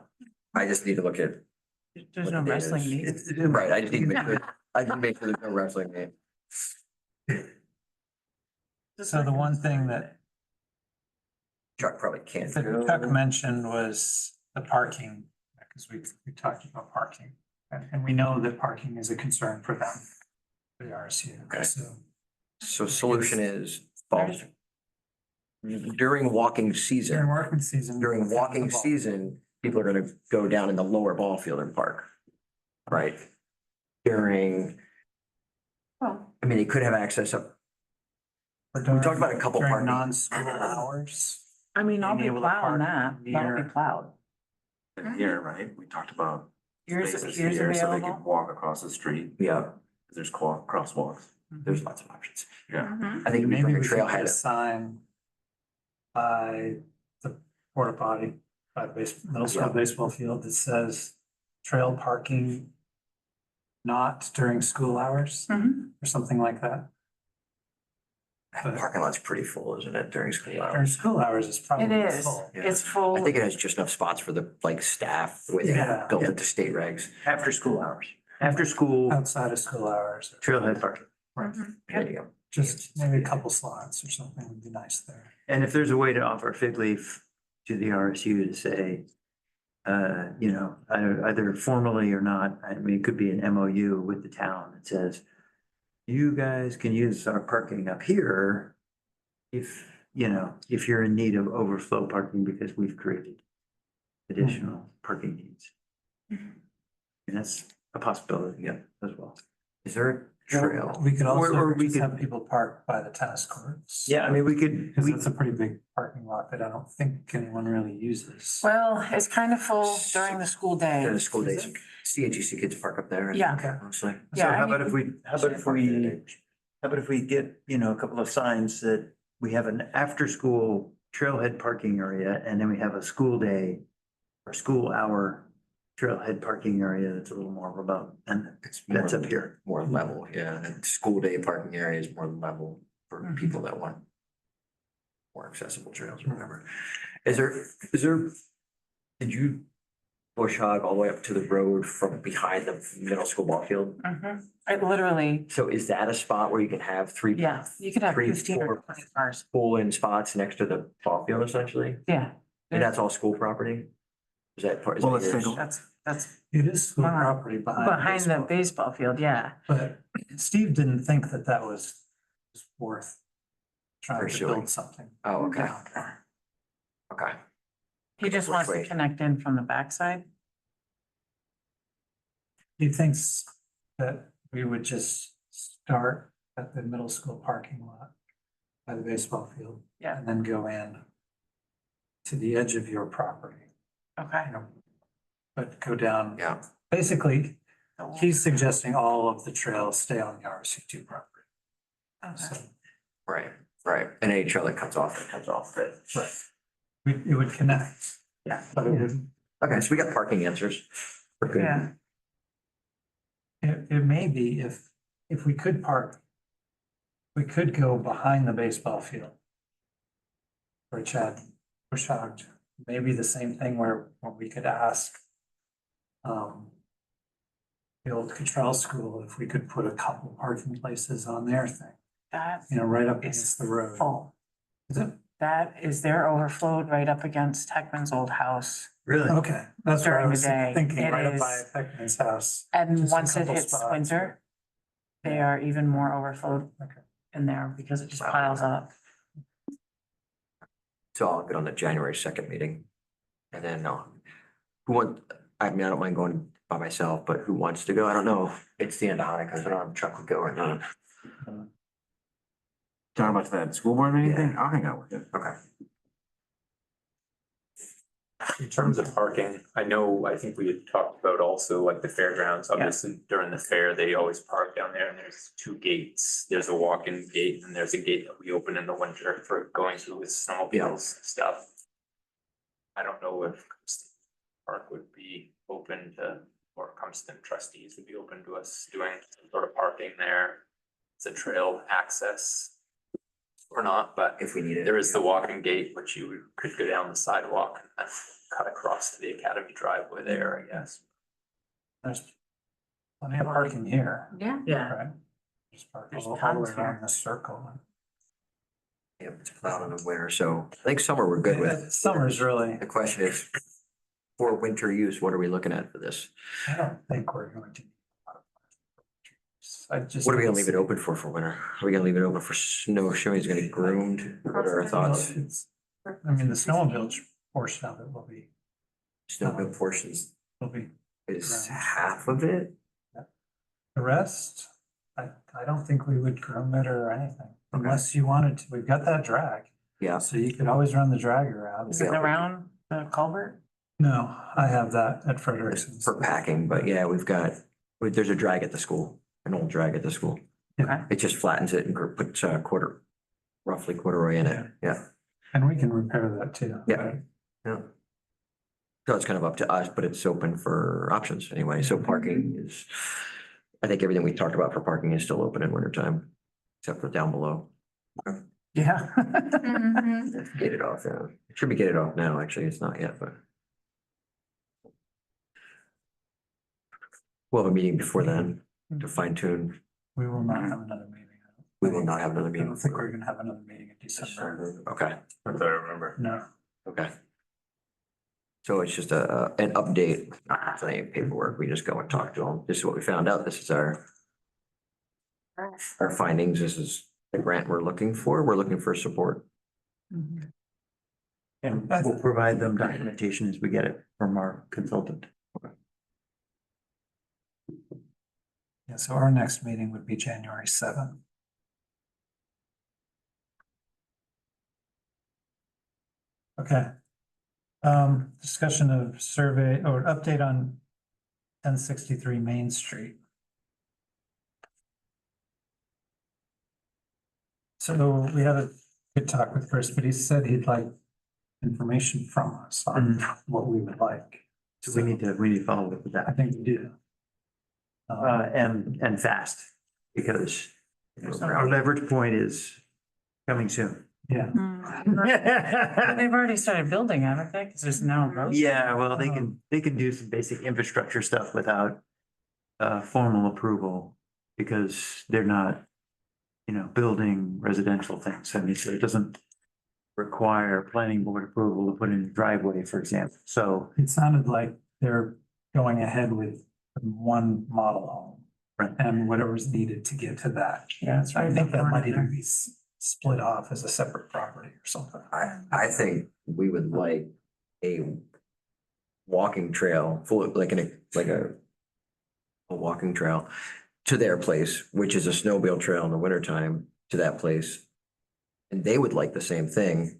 I just need to look at,
there's
What
no
the date
wrestling
is.
meeting.
right, I just need to make sure, I can make sure there's no wrestling name.
so the one thing that
Chuck probably can't.
that Chuck mentioned was the parking, because we talked about parking. And we know that parking is a concern for them, for the RSU.
Okay.
So
So solution is fall. During walking
during
season,
working season.
during walking season, people are gonna go down in the lower ball field and park. Right? During,
Well,
I mean, they could have access up,
We
talked about a couple
during
parking.
non-school hours.
I mean, I'll
Being
be
able to
plowing
park
that. That'll be
near-
plowed.
Here, right? We talked about
Here's,
spaces
here's
here so they
available.
can walk across the street.
yeah,
There's crosswalks.
there's lots of options.
Yeah.
Mhm.
I think we
Maybe
bring a
we could put a
trailhead.
sign by the porta potty, by the middle school
Yeah.
baseball field that says trail parking not during school hours
Mhm.
or something like that.
Parking lot's pretty full, isn't it, during school
During
hours?
school hours, it's probably
It is,
full.
Yeah.
it's full.
I think it has just enough spots for the, like, staff, the way they
Yeah.
built it to state regs.
After school hours. After school,
Outside of school hours,
trailhead parking.
Mhm.
There you go.
just maybe a couple slots or something would be nice there.
And if there's a way to offer a fig leaf to the RSU to say, you know, either formally or not, I mean, it could be an MOU with the town that says, you guys can use our parking up here if, you know, if you're in need of overflow parking because we've created additional parking needs. And that's a possibility, yeah, as well.
Is there a trail?
We could
Or
also
we
just
could-
have people park by the tennis courts.
Yeah, I mean, we could,
Because it's a pretty big parking lot that I don't think anyone really uses.
Well, it's kind of full during the school day.
During the school days, CHEC kids park up there. I
Yeah.
think, Mostly.
so
Yeah, I
how about
mean-
if we, how about if we get, you know, a couple of signs that we have an after-school trailhead parking area, and then we have a school day or school hour trailhead parking area that's a little more remote, and
It's
that's
more-
up here.
More level, yeah. And school day parking area is more level for
Mhm.
people that want more accessible trails or whatever. Is there, did you bush hog all the way up to the road from behind the middle school ball field?
Mhm. I literally,
So is that a spot where you can have three
yeah, you could have
3,
15 or
4
20 cars.
pull-in spots next to the ball field essentially?
Yeah,
And that's all school property? Is that part? is
Well,
that
let's
yours?
take a-
that's
It is school
Behind-
property behind.
behind the baseball field, yeah.
But Steve didn't think that that was worth trying to
Pursuing.
build something.
Oh, okay,
down there.
okay.
He just wants to
Wait.
connect in from the backside.
He thinks that we would just start at the middle school parking lot by the baseball field.
Yeah.
And then go in to the edge of your property,
Okay.
you know, but go down.
Yeah.
Basically, he's suggesting all of the trails stay on the RC2 property.
Okay.
So
Right, right. And any trail that comes off, it comes off it.
it would connect.
Yeah.
But it would,
Okay, so we got parking answers. We're good.
Yeah.
it may be if we could park, we could go behind the baseball field. For Chad Bushog, maybe the same thing where we could ask the old Cottrell School if we could put a couple parking places on their thing,
That
you know, right up
is
against the road.
full.
Is it?
That is, they're overflowed right up against Heckman's old house.
Really?
Okay, that's what I
During the
was
day,
thinking,
it
right up by
is-
Heckman's house.
And
Just a
once it
couple
hits
spots.
winter, they are even more overflowed
Okay.
in there because it just piles up.
So I'll get on the January 2nd meeting. And then, who want, I mean, I don't mind going by myself, but who wants to go? I don't know. It's the end of Hanukkah, so I don't know if Chuck would go or not.
talking about that school board or anything, I'll hang out with you.
Okay.
In terms of parking, I think we had talked about also like the fairgrounds, obviously during the fair, they always park down there and there's two gates. There's a walk-in gate and there's a gate that we open in the winter for going through with snowmobiles and stuff. I don't know if Cumston Park would be open to, or Cumston trustees would be open to us doing some sort of parking there. It's a trail access or not, but
If we need it.
there is the walking gate, which you could go down the sidewalk and cut across to the academy driveway there, I guess.
There's plenty of parking here,
Yeah.
Yeah.
right? Just park
There's
all the
tons
way around
here.
the circle.
Yeah, it's cloud in the winter, so I think summer we're good with.
Summer's really,
The question is, for winter use, what are we looking at for this?
I don't think we're going to. I just.
What are we gonna
don't
leave it
see-
open for winter? Are we gonna leave it open for snowshoeing? Is it gonna be groomed? What are our thoughts?
It's- I mean, the snowmobile portion of it
Snowmobile portions
will be,
is half of it?
the rest, I don't think we would groom it or anything, unless you wanted to. We've got that drag,
Yeah.
so you could always run the drag around.
Is it around the culvert?
No, I have that at Frederickson's.
For packing, but yeah, there's a drag at the school, an old drag at the school.
Okay.
It just flattens it and puts roughly corduroy in it. Yeah.
And we can repair that too.
Yeah. Yeah. So it's kind of up to us, but it's open for options anyway. So parking is, I think everything we talked about for parking is still open in winter time, except for down below.
Yeah.
Mhm.
Gated off, yeah. It should be gated off now, actually. It's not yet, but. We'll have a meeting before then to fine tune.
We will not have another meeting.
We will not have another
I
meeting.
don't think we're gonna have another meeting in December.
Okay,
If I remember.
No.
okay. So it's just an update, not any paperwork. We just go and talk to them. This is what we found out. This is our findings. This is the grant we're looking for. We're looking for support.
And we'll provide them documentation as we get it from our consultant.
Yeah, so our next meeting would be January 7th. Okay. Discussion of survey or update on 1063 Main Street. So we had a good talk with Chris, but he said he'd like information from us on what we would like.
So we need to follow up with
I
that.
think we do.
And fast, because our leverage point is coming soon.
Yeah.
They've already started building, haven't they? Because there's no road.
Yeah, well, they can do some basic infrastructure stuff without formal approval because they're not, building residential things. I mean, so it doesn't require planning board approval to put in a driveway, for example. So,
It sounded like they're going ahead with one model home.
Right.
And whatever's needed to get to that.
Yeah, that's right.
I think that might even be split off as a separate property or something.
I think we would like a walking trail, full, like a walking trail to their place, which is a snowmobile trail in the wintertime to that place. And they would like the same thing.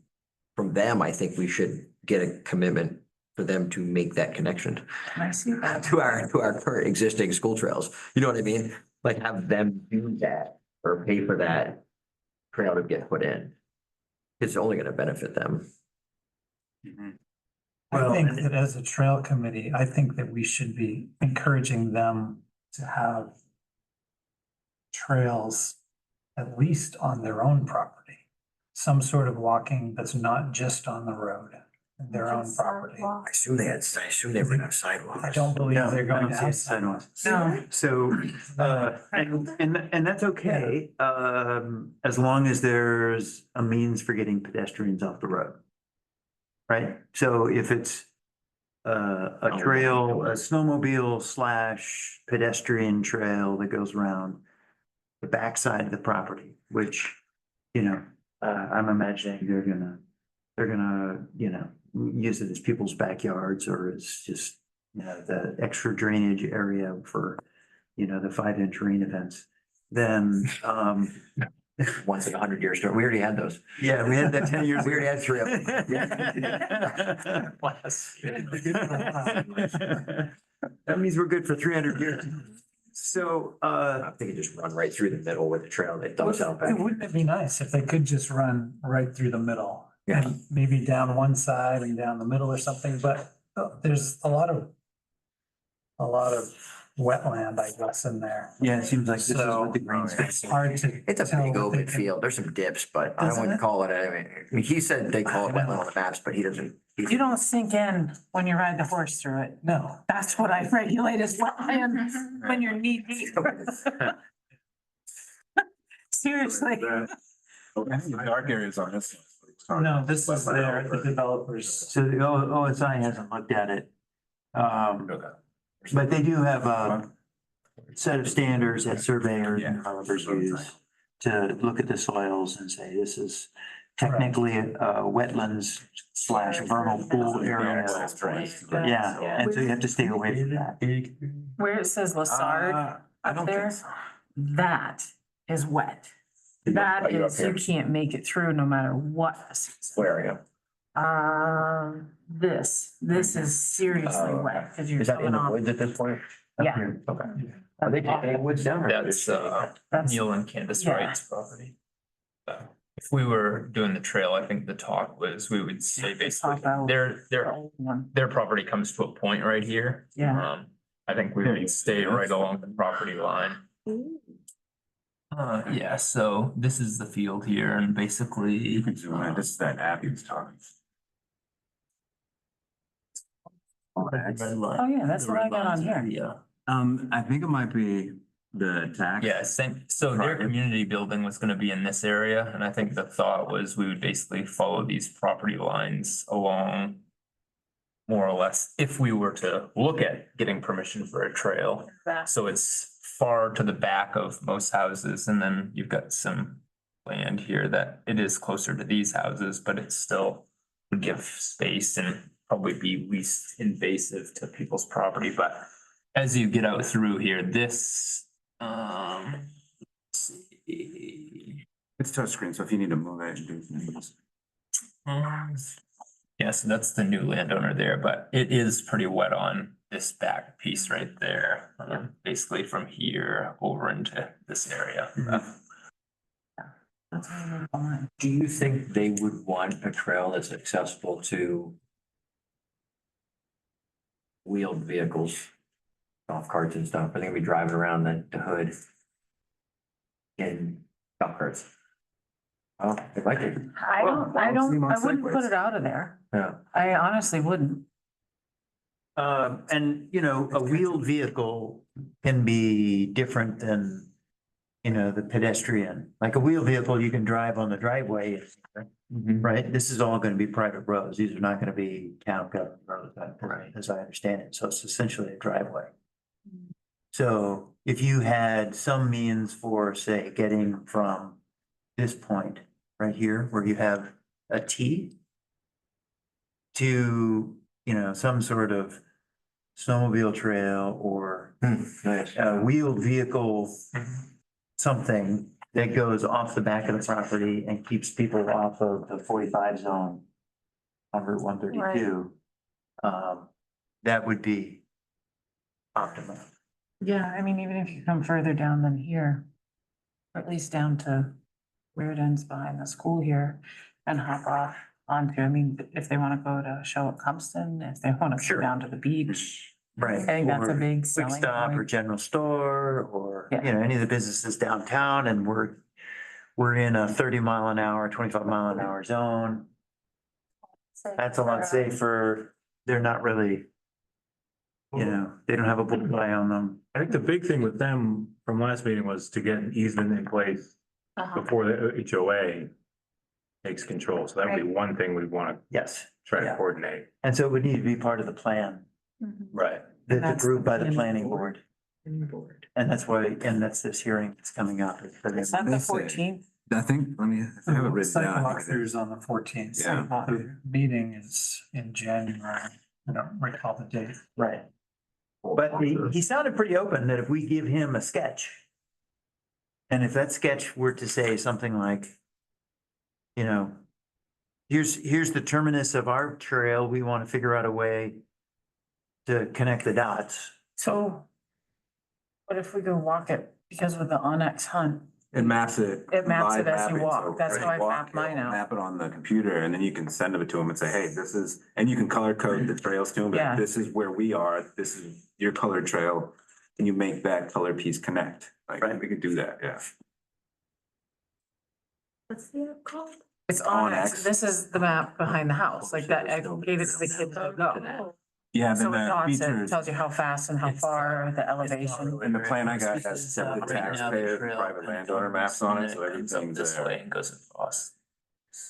From them, I think we should get a commitment for them to make that connection
Can I see that?
to our current existing school trails. You know what I mean? Like have them do that or pay for that trail to get put in. It's only gonna benefit them.
I
Well,
think
and-
that as a trail committee, I think that we should be encouraging them to have trails at least on their own property. Some sort of walking that's not just on the road, their own
Just
property.
sidewalk.
I assume they were gonna have sidewalks.
I don't believe
No,
they're
I
going
don't
to
see
have
sidewalks.
sidewalks.
No.
So, and that's okay, as long as there's a means for getting pedestrians off the road. Right? So if it's a trail, a snowmobile / pedestrian trail that goes around the backside of the property, which, I'm imagining they're gonna, use it as people's backyards or as just, the extra drainage area for, the 5-inch rain events, then,
once in 100 years. We already had those.
Yeah, we had that 10 years.
We already had 3 of them.
That means we're good for 300 years. So,
I think you just run right through the middle with the trail that dumps out back.
Wouldn't it be nice if they could just run right through the middle?
Yeah.
And maybe down one side and down the middle or something, but there's a lot of wetland, I guess, in there.
yeah, it seems like this is
So,
what the green
it's
space.
hard to.
It's a
tell
big
what they
open
can-
field. There's some dips, but I
Isn't
wouldn't
it?
call it, I mean, he said they call it
I know.
wetland on the maps, but he doesn't.
You don't sink in when you ride the horse through it.
No,
That's what I regulate as wetland when you're knee deep. Seriously.
Dark areas on this.
no, this is there, the developers.
So the OSI hasn't looked at it. But they do have a set of standards that surveyors and developers use to look at the soils and say, this is technically a wetlands / vernal pool area. Yeah, and so you have to stay away from that.
Where it says Lassard
I
up
don't
there,
think so.
that is wet. That
you up
is, you
here?
can't make it through no matter what.
Where, yeah.
This is seriously
Oh, okay.
wet because you're
Is that in
coming
the
off.
woods at this point?
Yeah.
Okay. Are they taking any woods down? or-
That's
That's-
Neil and Candace
Yeah.
Wright's property. If we were doing the trail, I think the talk was we would say basically
Top out.
their
Old one.
their property comes to a point right here.
Yeah.
I think we would stay right along the property line. Yeah, so this is the field here and basically.
You can zoom in, this is that app he was talking.
Oh, yeah, that's what I got on here.
Yeah.
I think it might be the tax.
Yeah, same, so their
Private.
community building was gonna be in this area, and I think the thought was we would basically follow these property lines along. More or less, if we were to look at getting permission for a trail, so it's far to the back of most houses, and then you've got some. Land here that it is closer to these houses, but it still would give space and probably be least invasive to people's property, but. As you get out through here, this, let's see.
It's touchscreen, so if you need to move it and do things.
Yeah, so that's the new landowner there, but it is pretty wet on this back piece right there. Basically from here over into this area.
That's what I wrote on.
Do you think they would want a trail that's accessible to wheeled vehicles, golf carts and stuff? Are they gonna be driving around the hood in golf carts? Oh, they might be.
I wouldn't put it out of there.
Yeah.
I honestly wouldn't.
And, you know, a wheeled vehicle can be different than, you know, the pedestrian. Like a wheeled vehicle, you can drive on the driveway, right? This is all gonna be private roads. These are not gonna be town government roads, as I understand it. So it's essentially a driveway. So if you had some means for, say, getting from this point right here, where you have a T to, you know, some sort of snowmobile trail or
Nice.
a wheeled vehicle, something that goes off the back of the property and keeps people off of the 45 zone on Route 132. That would be optimum.
Yeah, I mean, even if you come further down than here, or at least down to where it ends behind the school here and hop off onto, I mean, if they want to go to a show at Compton, if they want to
Sure.
go down to the beach.
Right.
I think that's a
Or
big
Quick
selling
Stop or
point.
General Store or,
Yeah.
you know, any of the businesses downtown and we're in a 30-mile-an-hour, 25-mile-an-hour zone. That's a lot safer. They're not really, you know, they don't have a bullseye on them.
I think the big thing with them from last meeting was to get an easement in place
Uh-huh.
before the HOA takes control. So that would be
Right.
one thing we'd want to
Yes.
try to
Yeah.
coordinate.
And so it would need to be part of the plan
Mhm.
Right.
that's
That's
approved by the
the
planning
board.
board. And that's why, and that's this hearing that's coming up.
Is that the
They say-
14th?
I think, let me, if I have it written down. I think it is.
Sidewalk on the 14th.
Yeah.
The meeting is in January. I don't recall the date.
Right. But he sounded pretty open that if we give him a sketch And if that sketch were to say something like, you know, here's the terminus of our trail, we want to figure out a way to connect the dots.
So what if we go walk it? Because with the Onyx Hunt,
It maps it.
It maps it
live
as you
map it,
walk.
so
That's
as
how
you
I
walk,
mapped mine
it'll
out.
Map it on the computer and then you can send it to them and say, hey, this is, and you can color code the trails to them.
Yeah.
This is where we are. This is your colored trail. Can you make that color piece connect? Like,
Right.
we could do that, yeah.
What's the app called?
it's
Onyx.
Onyx. This is the map behind the house, like that. I gave it to the kids to go.
Yeah,
So
then
it
the
dots it,
features,
tells you how fast and how far, the elevation.
and the plan I got has
This
the
is, right now, the
taxpayer,
trail
private
kind of
landowner maps on it, so
comes up
everything's
this way
there.
and goes across.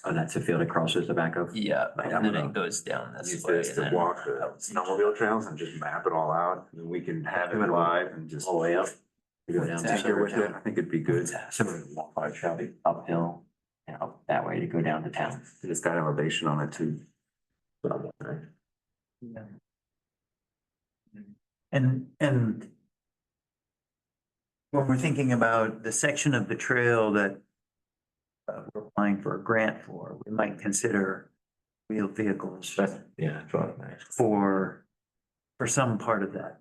And that's a field it crosses the back of.
Yeah,
Like,
and
I'm
then
gonna
it goes down this
Use
way.
this
and
to
then
walk the
out.
snowmobile trails and just map it all out, and we can have it live and just
All the way up. You go down to
tinker with it. I
town.
think it'd be good.
So we walk our trail uphill and up that way to go down to town.
It's got elevation on it too.
And when we're thinking about the section of the trail that we're applying for a grant for, we might consider wheeled vehicles
Yeah, that's what I
for some part of that.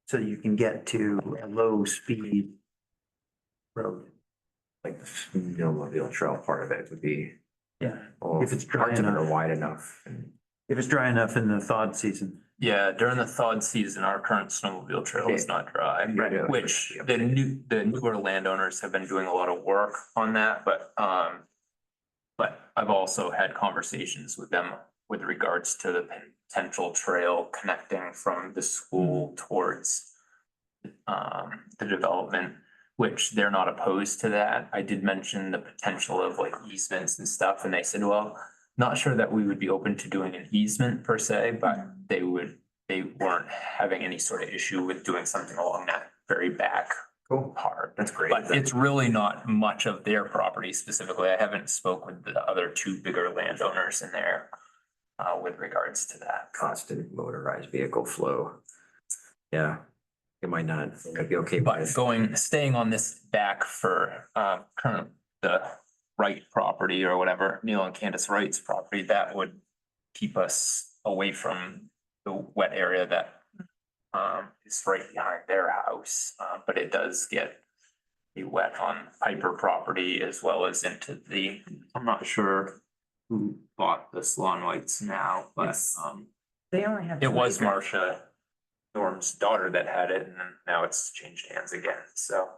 So you can get to a low speed road.
like the snowmobile trail part of it would be.
Yeah.
Well,
If it's dry
parts of it are
enough.
wide enough and.
If it's dry enough in the thawed season.
Yeah, during the thawed season, our current snowmobile trail is not dry,
Right.
which the newer landowners have been doing a lot of work on that, but I've also had conversations with them with regards to the potential trail connecting from the school towards the development, which they're not opposed to that. I did mention the potential of like easements and stuff, and they said, well, not sure that we would be open to doing an easement per se, but they weren't having any sort of issue with doing something along that very back part.
That's great.
But it's really not much of their property specifically. I haven't spoke with the other two bigger landowners in there with regards to that.
Constant motorized vehicle flow. Yeah, it might not, it'd be okay.
But staying on this back for current, the Wright property or whatever, Neil and Candace Wright's property, that would keep us away from the wet area that is right behind their house. But it does get wet on Piper property as well as into the, I'm not sure who bought the Swan Whites now, but
It's- They only have.
it
2
was
acres.
Marcia Norm's daughter that had it, and then now it's changed hands again, so.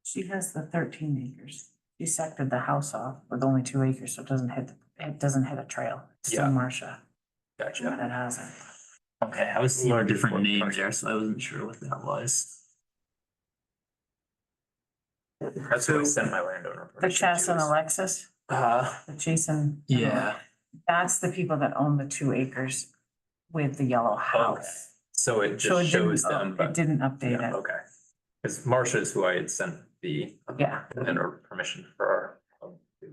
She has the 13 acres. She sected the house off with only 2 acres, so it doesn't hit a trail. It's still
Yeah.
Marcia
Gotcha.
that has it.
Okay, I was seeing different names there, so I wasn't sure what that was. That's what I sent my landowner.
The Chess and Alexis,
Uh,
the Jason.
yeah,
That's the people that own the 2 acres with the yellow house.
so it
So it
just shows
didn't,
them,
it
but,
didn't update
yeah,
it.
okay. Cause Marcia is who I had sent the,
Yeah.
or permission for,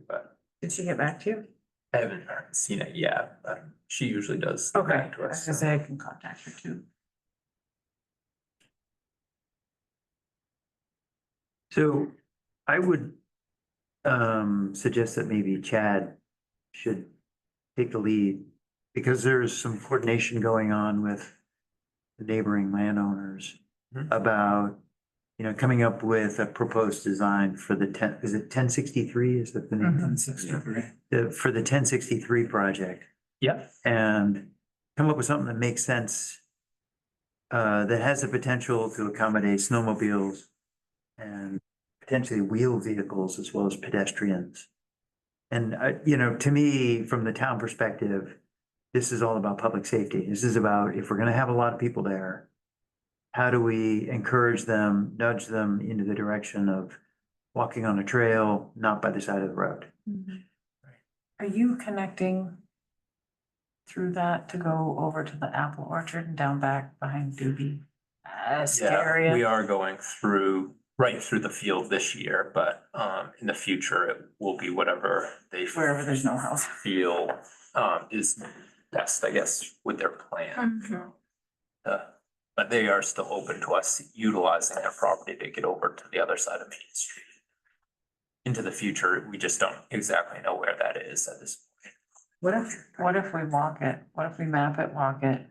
but
Did she get back to you?
I haven't seen it yet, but she usually does. get
Okay,
back to
I
us,
was gonna
so.
say I can contact her too.
So I would suggest that maybe Chad should take the lead because there's some coordination going on with the neighboring landowners
Mhm.
about, you know, coming up with a proposed design for the is it 1063? Is that the name? For the 1063 project.
Yep.
And come up with something that makes sense. That has the potential to accommodate snowmobiles and potentially wheeled vehicles as well as pedestrians. And you know, to me, from the town perspective, this is all about public safety. This is about if we're gonna have a lot of people there, how do we encourage them, nudge them into the direction of walking on a trail, not by the side of the road?
Are you connecting through that to go over to the apple orchard and down back behind Doobie?
Yeah, we are going through, right through the field this year, but in the future, it will be whatever they
Wherever there's no house.
feel is best, I guess, with their plan. But they are still open to us utilizing their property to get over to the other side of Main Street. into the future, we just don't exactly know where that is at this point.
What if we walk it, what if we map it, walk it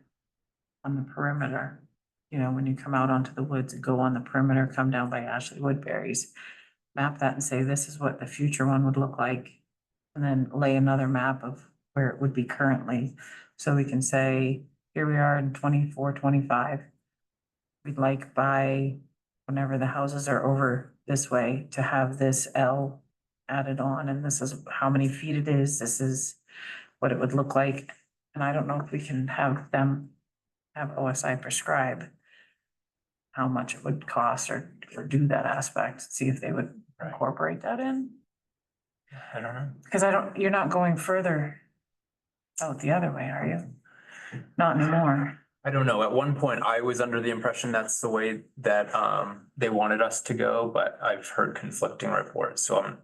on the perimeter? You know, when you come out onto the woods and go on the perimeter, come down by Ashley Woodbury's. Map that and say, this is what the future one would look like. And then lay another map of where it would be currently. So we can say, here we are in 24, 25. We'd like by whenever the houses are over this way to have this L added on, and this is how many feet it is, this is what it would look like. And I don't know if we can have them, have OSI prescribe how much it would cost or do that aspect, see if they would incorporate that in.
I don't know.
Cause you're not going further out the other way, are you? Not anymore.
I don't know. At one point, I was under the impression that's the way that they wanted us to go, but I've heard conflicting reports, so I'm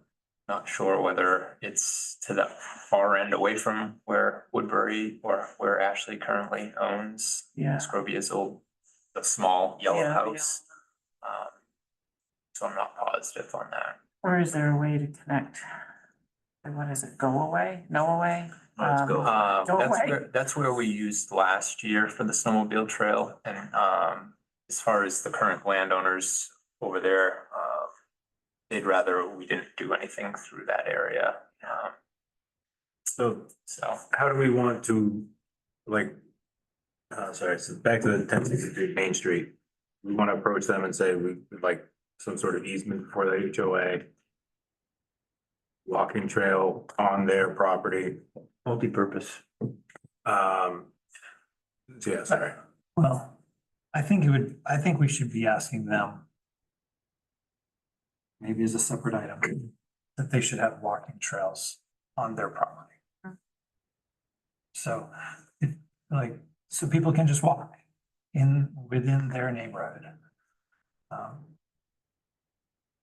not sure whether it's to the far end away from where Woodbury or where Ashley currently owns
Yeah.
Scrobia's old, the small yellow
Yeah,
house. So I'm not positive on that.
Or is there a way to connect? What is it, go away, no away?
Let's go.
Go away.
That's where we used last year for the snowmobile trail, and as far as the current landowners over there, they'd rather we didn't do anything through that area.
So
So,
how do we want to, like, sorry, so back to the 1063 Main Street. We want to approach them and say we would like some sort of easement for the HOA. Walking trail on their property.
Multi-purpose.
Yeah, sorry.
Well, I think we should be asking them. Maybe as a separate item, that they should have walking trails on their property. So, so people can just walk within their neighborhood.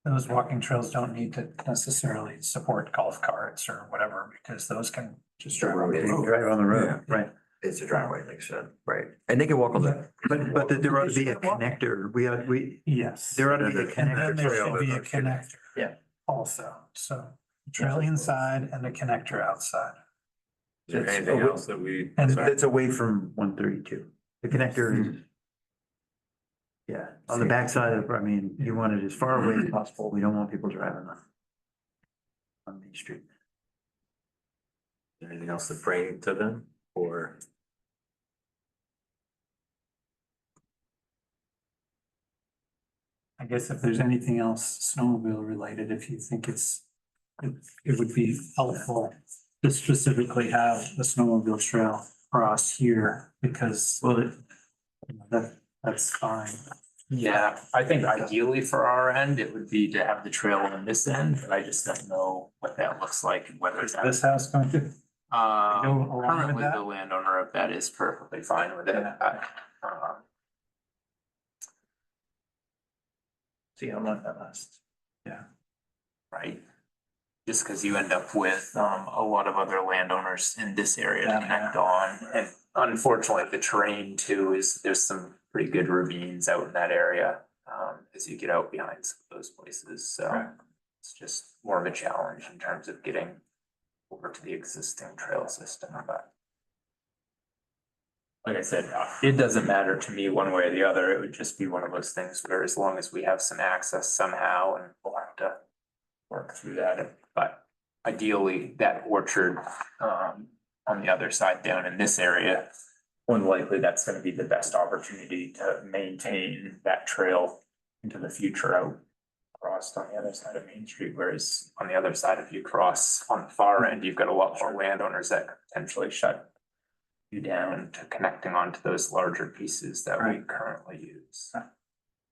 Those walking trails don't need to necessarily support golf carts or whatever, because those can just drive on the road.
Drive on the road,
Yeah.
right.
It's a driveway, like I said, right? And they can walk on the,
But there ought to be a connector.
Yes.
There ought to be a
And
connector
then there
trail.
should be a connector.
Yeah.
Also, so trail inside and a connector outside.
Is there anything else that we?
And
That's away from 132. The connector is. Yeah, on the backside of, I mean, you want it as far away as possible. We don't want people driving on Main Street.
Anything else to bring to them or?
I guess if there's anything else snowmobile related, if you think it would be helpful to specifically have a snowmobile trail across here, because
Well,
that's fine.
yeah, I think ideally for our end, it would be to have the trail on this end, but I just don't know what that looks like and whether
Is
that.
this house going to go along with
Currently,
that?
the landowner of that is perfectly fine with it.
see how long that lasts.
Right? Just because you end up with a lot of other landowners in this area to
Yeah.
connect on. And unfortunately, the terrain too there's some pretty good ravines out in that area as you get out behind some of those places. So
Right.
it's just more of a challenge in terms of getting over to the existing trail system. But like I said, it doesn't matter to me one way or the other. It would just be one of those things where as long as we have some access somehow, and we'll have to work through that. But ideally, that orchard on the other side down in this area, more than likely, that's gonna be the best opportunity to maintain that trail into the future out across on the other side of Main Street, whereas on the other side, if you cross on the far end, you've got a lot more landowners that could potentially shut you down to connecting onto those larger pieces that we currently use.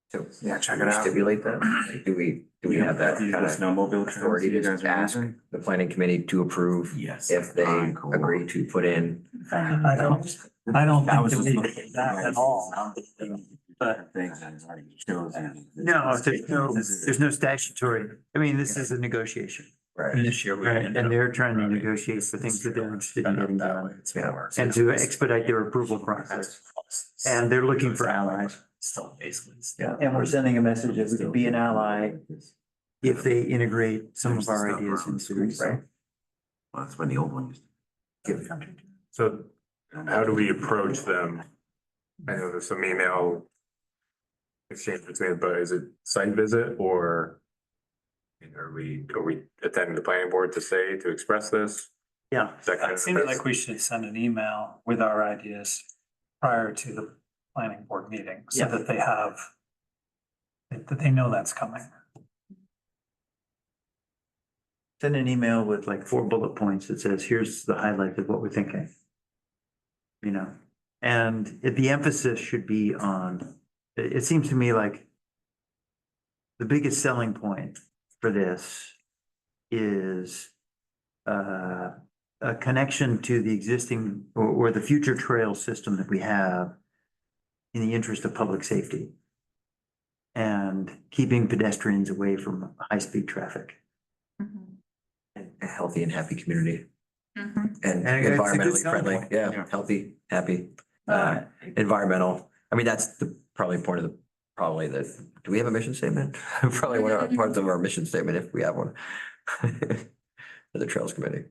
So, yeah, check
do
it
we
out.
stipulate that? Like, do we have that
The
kind of
snowmobile trails
authority
you
to
guys
just
are
ask
using?
the planning committee to approve
Yes.
if they
Fine, cool.
agree to put in?
I don't think that that at all. But
Things and already shows you.
No, there's no statutory, I mean, this is a negotiation.
Right.
This year, we
Right,
ended
and
up
they're trying to
running
negotiate for things that they're interested in
Done
getting
that way,
done.
it's gonna work.
And to expedite their approval process. And they're looking for allies.
Still basically.
Yeah, and we're sending a message that we can be an ally if they integrate some of our ideas into, right?
Well, that's when the old one used to.
So how do we approach them? I know there's some email exchange between, but is it site visit or are we attending the planning board to express this?
Yeah.
Is that kind
It
of the
seems
best?
like we should send an email with our ideas prior to the planning board meeting, so
Yeah.
that they have, that they know that's coming.
Send an email with like 4 bullet points that says, here's the highlight of what we're thinking. You know, and the emphasis should be on, it seems to me like the biggest selling point for this is a connection to the existing or the future trail system that we have in the interest of public safety and keeping pedestrians away from high-speed traffic.
And a healthy and happy community
Mhm.
and
And it's a good
environmentally
selling
friendly.
point.
Yeah, healthy, happy, environmental. I mean, that's the probably point of the, probably the, do we have a mission statement? Probably one of our parts of our mission statement if we have one. For the Trails Committee.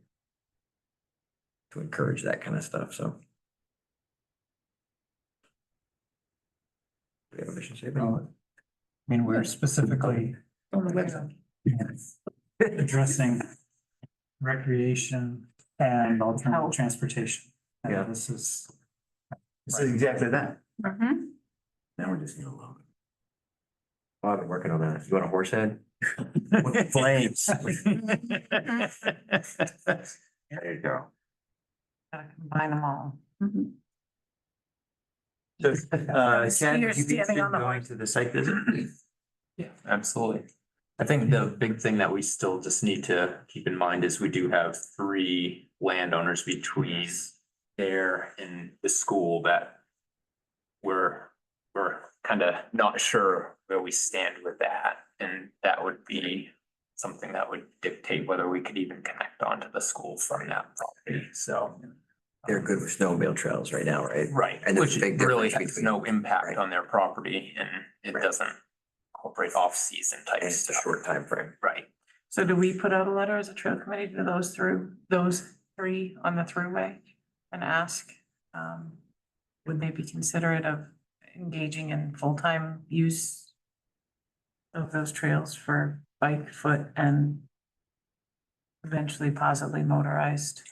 To encourage that kind of stuff, so. Do we have a mission statement?
I mean, we're specifically
On the website.
addressing recreation and alternative
Health.
transportation. And
Yeah.
this is,
It's exactly that.
Mhm.
Now we're just gonna load.
Oh, I've been working on that. You want a horse head?
Flames.
There you go.
Gotta combine them all.
Mhm.
So, Chad,
You're
would you be
standing
interested
on
in
the
going to the site visit?
Yeah, absolutely. I think the big thing that we still just need to keep in mind is we do have 3 landowners between there and the school that we're kind of not sure where we stand with that. And that would be something that would dictate whether we could even connect onto the school from that property, so.
They're good with snowmobile trails right now, right?
Right,
And there's
which
a big
really
difference
has
between-
no impact
Right.
on their property and it
Right.
doesn't incorporate off-season type
And it's a
stuff.
short time frame.
Right.
So do we put out a letter as a trail committee to those 3 on the throughway and ask, would they be considerate of engaging in full-time use of those trails for bike, foot, and eventually possibly motorized?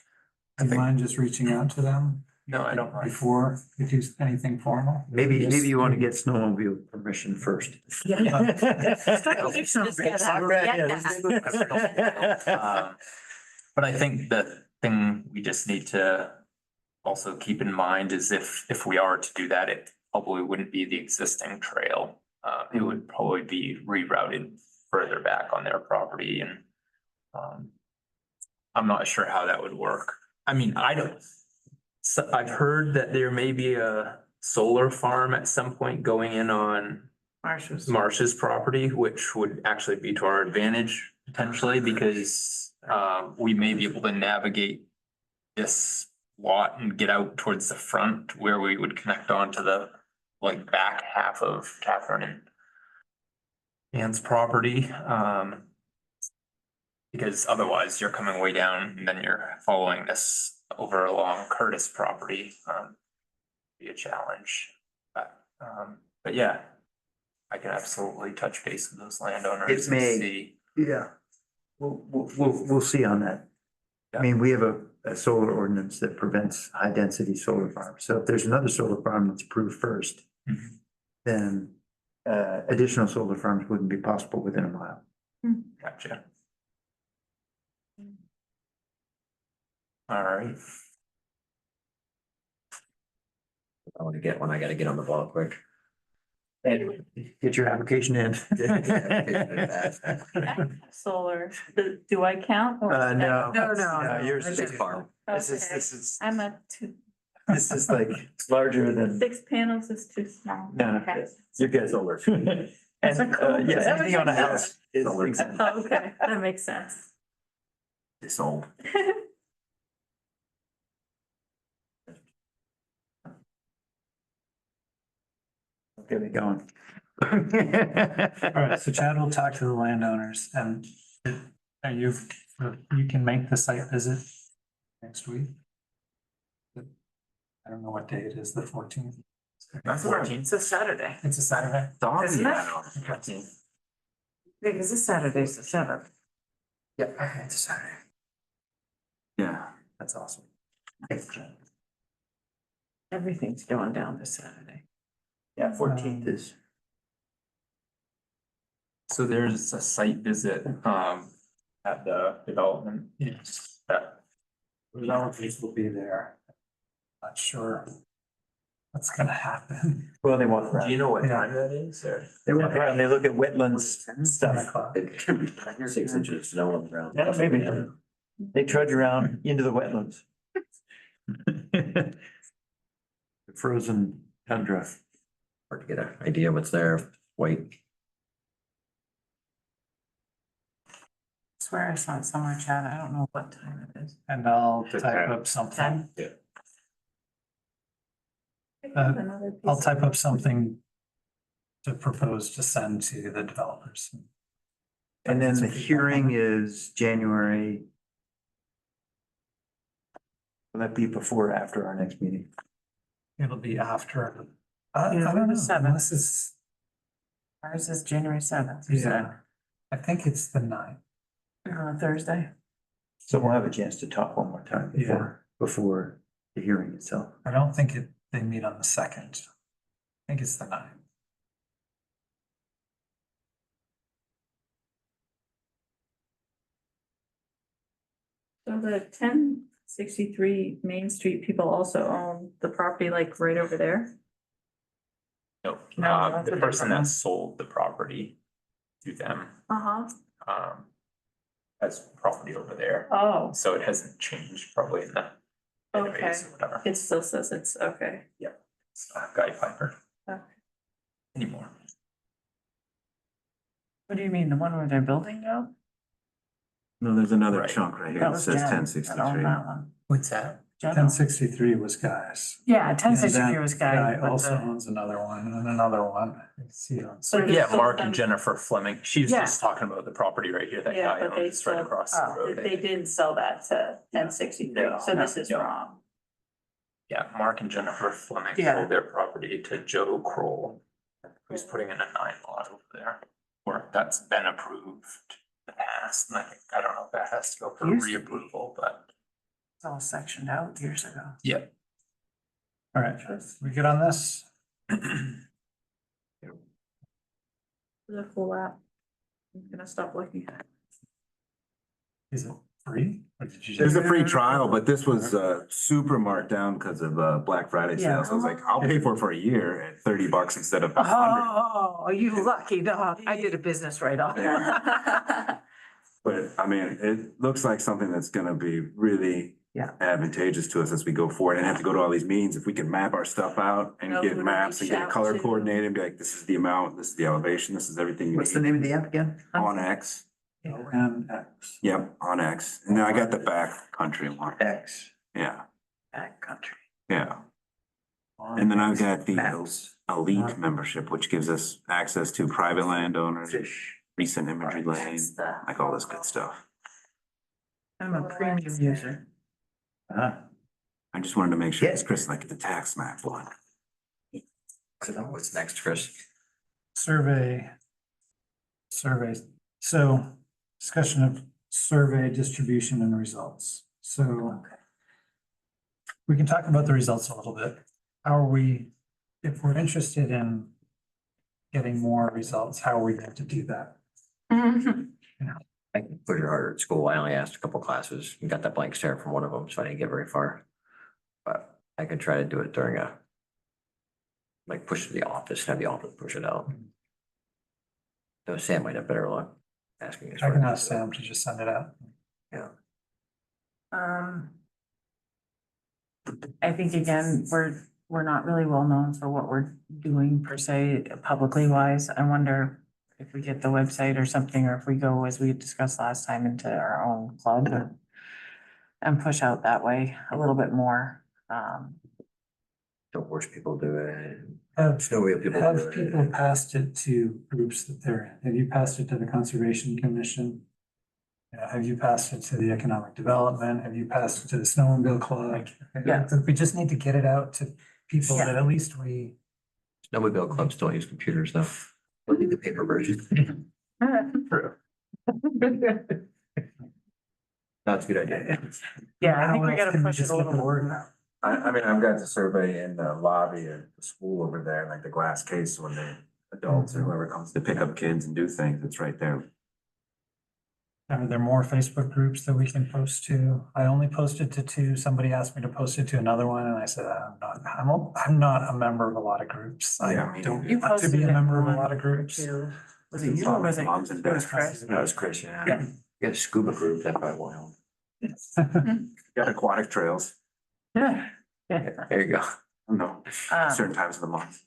do you mind just reaching out to them
No, I don't mind.
before you do anything formal?
Maybe you want to get snowmobile permission first.
But I think the thing we just need to also keep in mind is if we are to do that, it probably wouldn't be the existing trail. It would probably be rerouted further back on their property and I'm not sure how that would work. I mean, I don't, so I've heard that there may be a solar farm at some point going in on
Marcia's.
Marsh's property, which would actually be to our advantage potentially because we may be able to navigate this lot and get out towards the front where we would connect onto the like back half of Catherine and Ann's property. Because otherwise you're coming way down and then you're following this over along Curtis property. Be a challenge, but yeah. I can absolutely touch base with those landowners
It
and
may-
see.
Yeah. We'll see on that. I mean, we have a solar ordinance that prevents high density solar farms. So if there's another solar farm that's approved first,
Mhm.
then additional solar farms wouldn't be possible within a mile.
Gotcha. All right.
I want to get one. I gotta get on the ball quick.
And get your application in.
Solar, do I count? or-
No.
No.
Yours
Big
is,
farm.
this
Okay.
is,
I'm a two,
this is like larger than,
6 panels is too small.
No,
Okay.
you're good. Solar. And,
That's a cool-
yeah, anything on a house is.
Oh, okay, that makes sense.
This old.
Get me going.
All right, so Chad will talk to the landowners and are you can make the site visit next week? I don't know what day it is, the 14th.
It's a Saturday.
It's a Saturday.
Isn't it?
Okay.
Because this Saturday's the seventh.
Yeah, okay, it's a Saturday.
Yeah.
That's awesome.
Everything's going down this Saturday.
Yeah, 14th is.
So there's a site visit, at the development.
Yes.
that-
Developers will be there. Not sure what's gonna happen.
Well, they walk
Do you
around.
know what
Yeah.
time that is, or?
They walk around, they look at wetlands and
10
stuff.
o'clock.
It can be 6 inches of snow on the ground.
Yeah, maybe. They trudge around into the wetlands. The frozen tundra.
Hard to get an idea what's there, wait.
I swear I saw it somewhere, Chad. I don't know what time it is.
And I'll
The
type
10.
up something.
Another piece
I'll
of
type up
work.
something to propose to send to the developers.
And then the hearing is January. Will that be before or after our next meeting?
It'll be after.
Yeah,
I don't
the
know,
7th.
unless it's,
Ours is January seventh.
yeah, I think it's the 9th.
Thursday.
So we'll have a chance to talk one more time before the hearing itself.
I don't think they meet on the 2nd. I think it's the 9th.
So the 1063 Main Street people also own the property like right over there?
No,
No, that's a
the person
different one.
that sold the property to them,
Uh-huh.
has property over there.
Oh,
So it hasn't changed probably in the
okay.
database or whatever.
It still says it's okay.
It's not Guy Piper
Okay.
anymore.
What do you mean? The one where they're building now?
No, there's another
Right.
chunk right here
That
that
was
says
Jen that
1063.
owned that one.
What's that?
Jen owned-
1063 was Guys.
Yeah, ten
And
sixty-three
that
was Guy.
Guy
but
also
the-
owns another one and another one. I see it on.
So
Yeah,
they
Mark
sold
and
them-
Jennifer Fleming. She was
Yeah.
just talking about the property right here that
Yeah,
Guy
but they
owns right
sold-
across the
oh,
road.
They didn't sell that to 1063, so this is
No.
wrong.
Yeah, Mark and Jennifer Fleming
Yeah.
sold their property to Joe Kroll, who's putting in a 9 lot over there. Or that's been approved in the past, and I don't know if that has to go for
Used to be.
reapproval, but.
It's all sectioned out years ago.
Yeah.
All right, we good on this?
The full app. I'm gonna stop looking at it.
Is it free? Or did you
There's
just?
a free trial, but this was super marked down because of Black Friday
Yeah.
sale. So I was like, I'll pay for it for a year at $30 instead of 100.
Oh, you lucky dog. I did a business write-off.
But I mean, it looks like something that's gonna be really
Yeah.
advantageous to us as we go forward and have to go to all these meetings. If we can map our stuff out and
Know
get
who to
maps and
reach
get
out
color
to.
coordinated and be like, this is the amount, this is the elevation, this is everything you
What's the
need.
name of the app again?
On X.
ONX.
Yep, on X. And then I got the back country one.
X.
Yeah,
Backcountry.
yeah. And then I've got the
Maps.
elite membership, which gives us access to private landowners,
Fish.
recent imagery
That's
lanes,
the-
like all this good stuff.
I'm a premium user.
I just wanted to make sure,
Yeah.
it's Chris, like the tax map one.
So what's next, Chris?
Survey. So discussion of survey distribution and results. So we can talk about the results a little bit. How are we, if we're interested in getting more results, how are we going to do that?
I can push it harder at school. I only asked a couple classes and got that blank stare from one of them, so I didn't get very far. But I could try to do it during like push to the office, have the office push it out. No, Sam might have better luck asking. us
I
for
can
it.
ask Sam to just send it out.
I think again, we're not really well known for what we're doing per se publicly wise. I wonder if we get the website or something, or if we go, as we discussed last time, into our own club and push out that way a little bit more.
Don't force people to do it.
Have,
Snowmobile people.
have people passed it to groups that they're in? Have you passed it to the Conservation Commission? Have you passed it to the Economic Development? Have you passed it to the Snowmobile Club?
Yeah.
We just need to get it out to people that at least we.
Snowmobile clubs don't use computers though. Only the paper version. That's a good idea.
Yeah, I think
How
we
else
gotta
can
push it
just
a
get
little
the
bit.
word out?
I mean, I've got the survey in the lobby at the school over there, like the glass case when the adults or whoever comes to pick up kids and do things, it's right there.
Are there more Facebook groups that we can post to? I only posted to 2. Somebody asked me to post it to another one and I said, I'm not a member of a lot of groups. I
Yeah, me
don't
neither.
You
want to be
posted
a
it
member of a
on
lot of groups.
to- Was it you or was it?
Moms and
it was
dads.
Chris?
That was Chris, yeah. You got a scuba group, that probably won't help.
Got aquatic trails,
Yeah.
There you go.
no,
Um,
certain times of the month.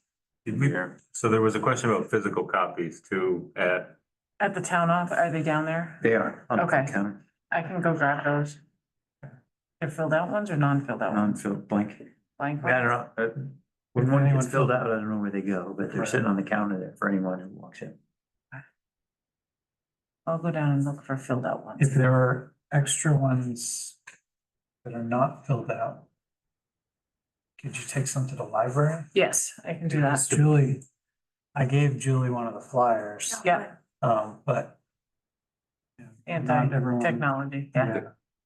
Did we,
Here.
so there was a question about physical copies too at,
At the town office, are they down there?
They are on the
Okay.
counter,
I can go grab those. They're filled out ones or non-filled out ones?
non-filled blank.
Blank
I
ones?
don't know. When one gets filled out, I don't know where they go, but they're sitting on the counter there for anyone who walks in.
I'll go down and look for filled out ones.
If there are extra ones that are not filled out, could you take some to the library?
Yes, I can do that.
Because Julie, I gave Julie one of the flyers,
Yeah,
but. yeah, not everyone-
anti-technology, yeah.
Yeah.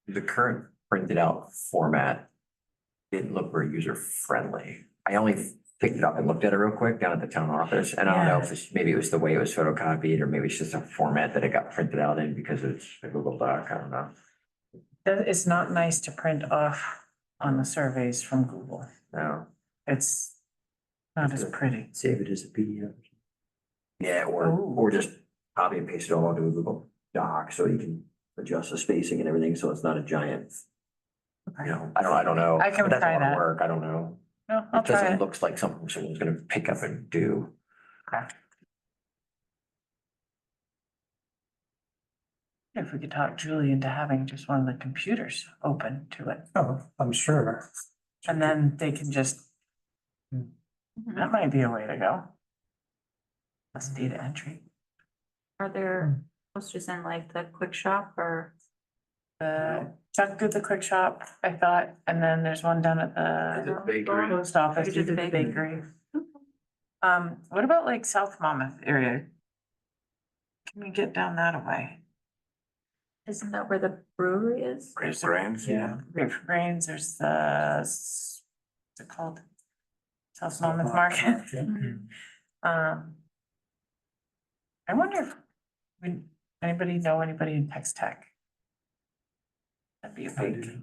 The current printed out format didn't look very user friendly. I only picked it up and looked at it real quick down at the town office, and I don't know if it's, maybe it was the way it was photocopied, or maybe it's just a format that it got printed out in because it's a Google Doc, I don't know.
It's not nice to print off on the surveys from Google.
No.
It's not as pretty.
Save it as a PDF.
Yeah, or just copy and paste it all into a Google Doc, so you can adjust the spacing and everything, so it's not a giant. You know, I don't know.
I can
But that's a
try
lot of
that.
Work, I don't know.
No, I'll
It
try
doesn't
it.
look like something someone's gonna pick up and do.
Okay. If we could talk Julie into having just one of the computers open to it,
Oh, I'm sure.
and then they can just, that might be a way to go. That's data entry.
Are there posters in like the quick shop or?
Chuck did the quick shop, I thought, and then there's one down at the
bakery.
post office,
You
you
did the
did the
bakery.
bakery. What about like South Monmouth area? Can we get down that way?
Isn't that where the brewery is?
Great brands, yeah.
Great for Grains, there's the, what's it called? South Monmouth Market. I wonder if, anybody know anybody in Tex Tech? That'd be a big.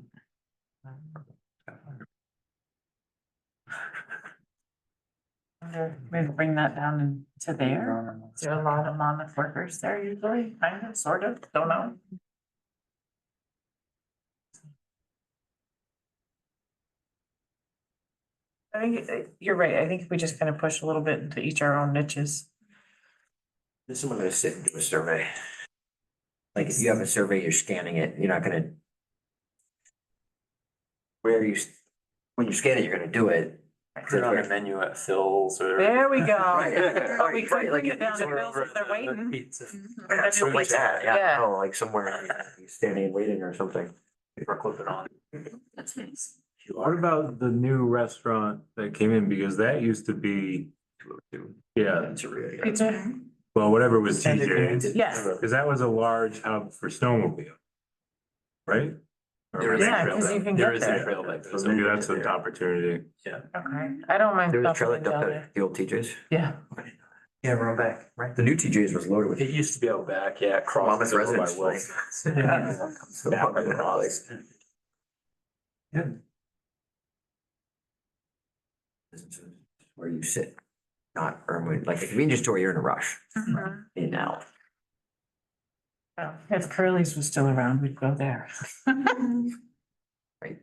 Wonder, maybe bring that down into there. Is there a lot of Monmouth workers there usually? Kind of, sort of, don't know. I think you're right. I think if we just kind of push a little bit into each our own niches.
Is someone gonna sit and do a survey? Like if you have a survey, you're scanning it, you're not gonna. Where you, when you scan it, you're gonna do it.
Put it on the menu at Phil's or.
There we go.
Right,
But we
right,
could
like
bring it down to
Or
Bill's
over
if they're
at the
waiting.
Pizza.
Yeah, something like that, yeah,
Yeah.
no, like somewhere standing and waiting or something. Or clip it on.
That's nice.
what about the new restaurant that came in? Because that used to be, yeah,
That's a really.
Pizza,
well, whatever was TJ's.
yes.
Because that was a large hub for snowmobile. Right? Or
There is
was
a
it
Yeah,
trail
'cause
that-
you can
there
get
is a
there.
trail that
So
goes
maybe
over
that's an
there.
opportunity.
Okay, I don't mind.
There was a trail
stopping
that dumped
down
at the old TJ's.
there. Yeah,
Yeah, we're back, right?
The new TJ's was loaded with.
It used to be out back, yeah,
Monmouth
across over by
residents,
Wilson.
Yeah.
Where you sit, not, or when, like a convenience store, you're in a rush, in and out.
Oh, if Curly's was still around, we'd go there.
Right.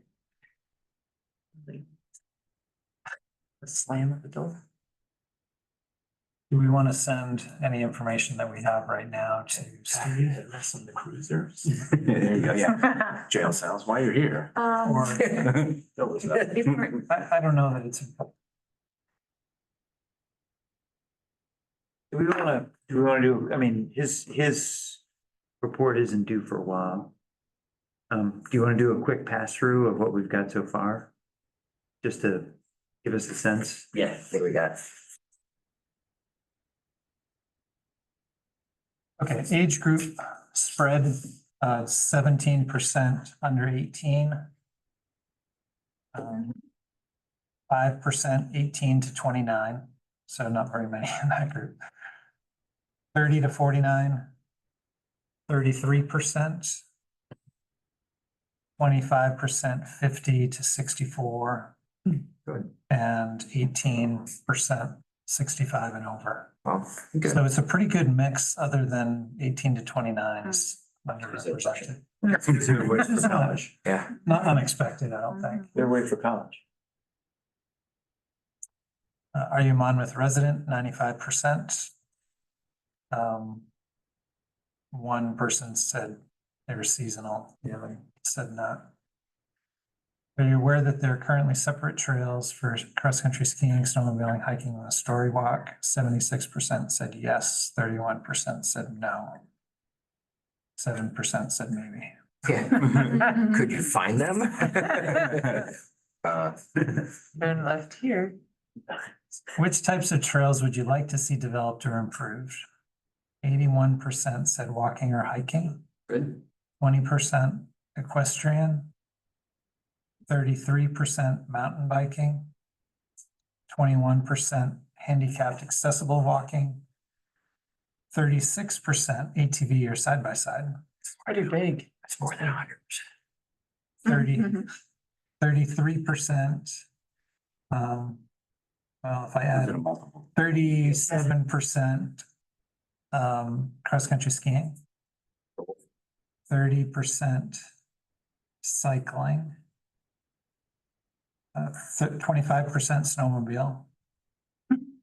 The slam of the door.
Do we want to send any information that we have right now to Steve?
Some of the cruisers.
There you go, yeah. Jail cells, while you're here.
Or,
Fill this up.
I don't know that it's,
do we wanna do, I mean, his report isn't due for a while. Do you wanna do a quick pass through of what we've got so far? Just to give us a sense?
Yeah, I think we got.
Okay, age group spread, 17% under 18. 5% 18 to 29, so not very many in that group. 30 to 49, 33%. 25% 50 to 64.
Good.
And 18% 65 and over.
Well, good.
So it's a pretty good mix, other than 18 to 29 is underrepresented.
They're away for college.
Yeah,
Not unexpected, I don't think.
They're away for college.
Are you Monmouth resident? 95%. One person said they were seasonal, the other said not. Are you aware that there are currently separate trails for cross-country skiing, snowmobiling, hiking, and a story walk? 76% said yes, 31% said no. 7% said maybe.
yeah. Could you find them?
Turn left here.
Which types of trails would you like to see developed or improved? 81% said walking or hiking,
Good.
20% equestrian, 33% mountain biking, 21% handicapped accessible walking, 36% ATV or side by side,
Pretty big.
That's more than 100%.
33%. Well, if I add
Multiple.
37%, cross-country skiing, 30% cycling, 25% snowmobile,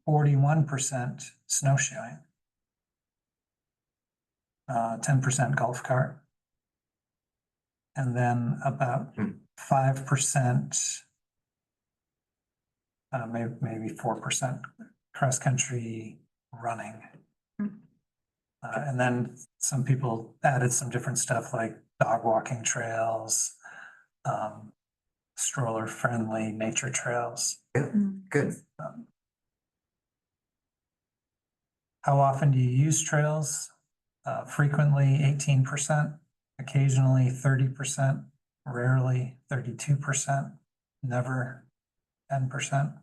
41% snowshoeing, 10% golf cart, and then about 5%, maybe 4% cross-country running. And then some people added some different stuff like dog walking trails, stroller-friendly nature trails.
Good.
How often do you use trails? Frequently, 18%, occasionally 30%, rarely 32%, never 10%.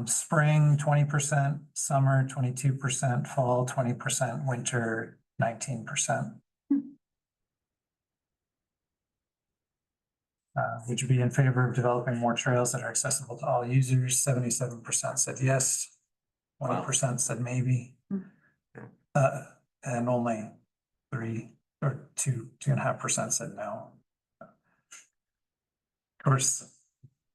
Spring, 20%, summer, 22%, fall, 20%, winter, 19%. Would you be in favor of developing more trails that are accessible to all users? 77% said yes, 20% said maybe. And only 2.5% said no. Of course,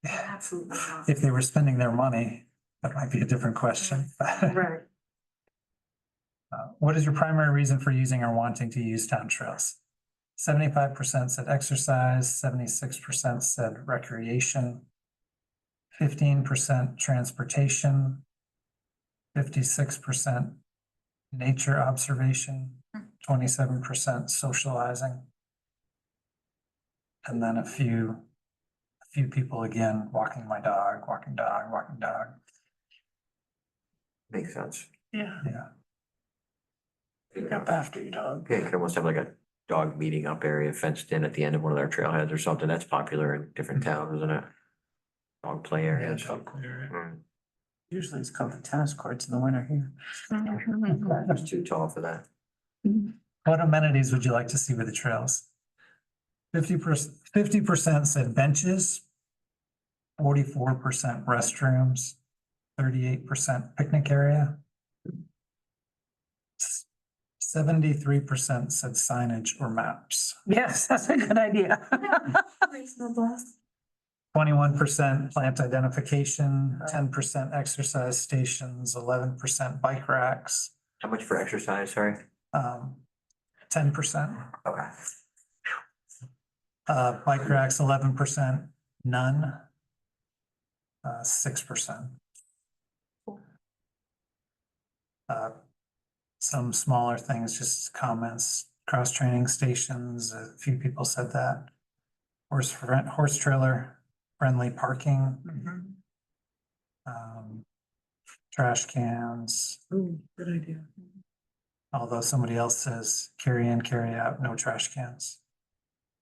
Absolutely not.
if they were spending their money, that might be a different question.
Right.
What is your primary reason for using or wanting to use town trails? 75% said exercise, 76% said recreation, 15% transportation, 56% nature observation, 27% socializing. And then a few people again, walking my dog, walking dog, walking dog.
Makes sense.
Yeah.
Yeah.
Pick up after your dog.
Yeah, you could almost have like a dog meeting up area fenced in at the end of one of their trailheads or something. That's popular in different towns, isn't it? Dog play area and stuff. Mm.
Usually it's called the tennis courts in the winter here.
It's too tall for that.
What amenities would you like to see with the trails? 50% said benches, 44% restrooms, 38% picnic area. 73% said signage or maps.
Yes, that's a good idea.
21% plant identification, 10% exercise stations, 11% bike racks,
How much for exercise, sorry?
10%.
Okay.
Bike racks, 11%, none. 6%. Some smaller things, just comments, cross-training stations, a few people said that. Horse trailer, friendly parking, trash cans,
Ooh, good idea.
although somebody else says carry in, carry out, no trash cans.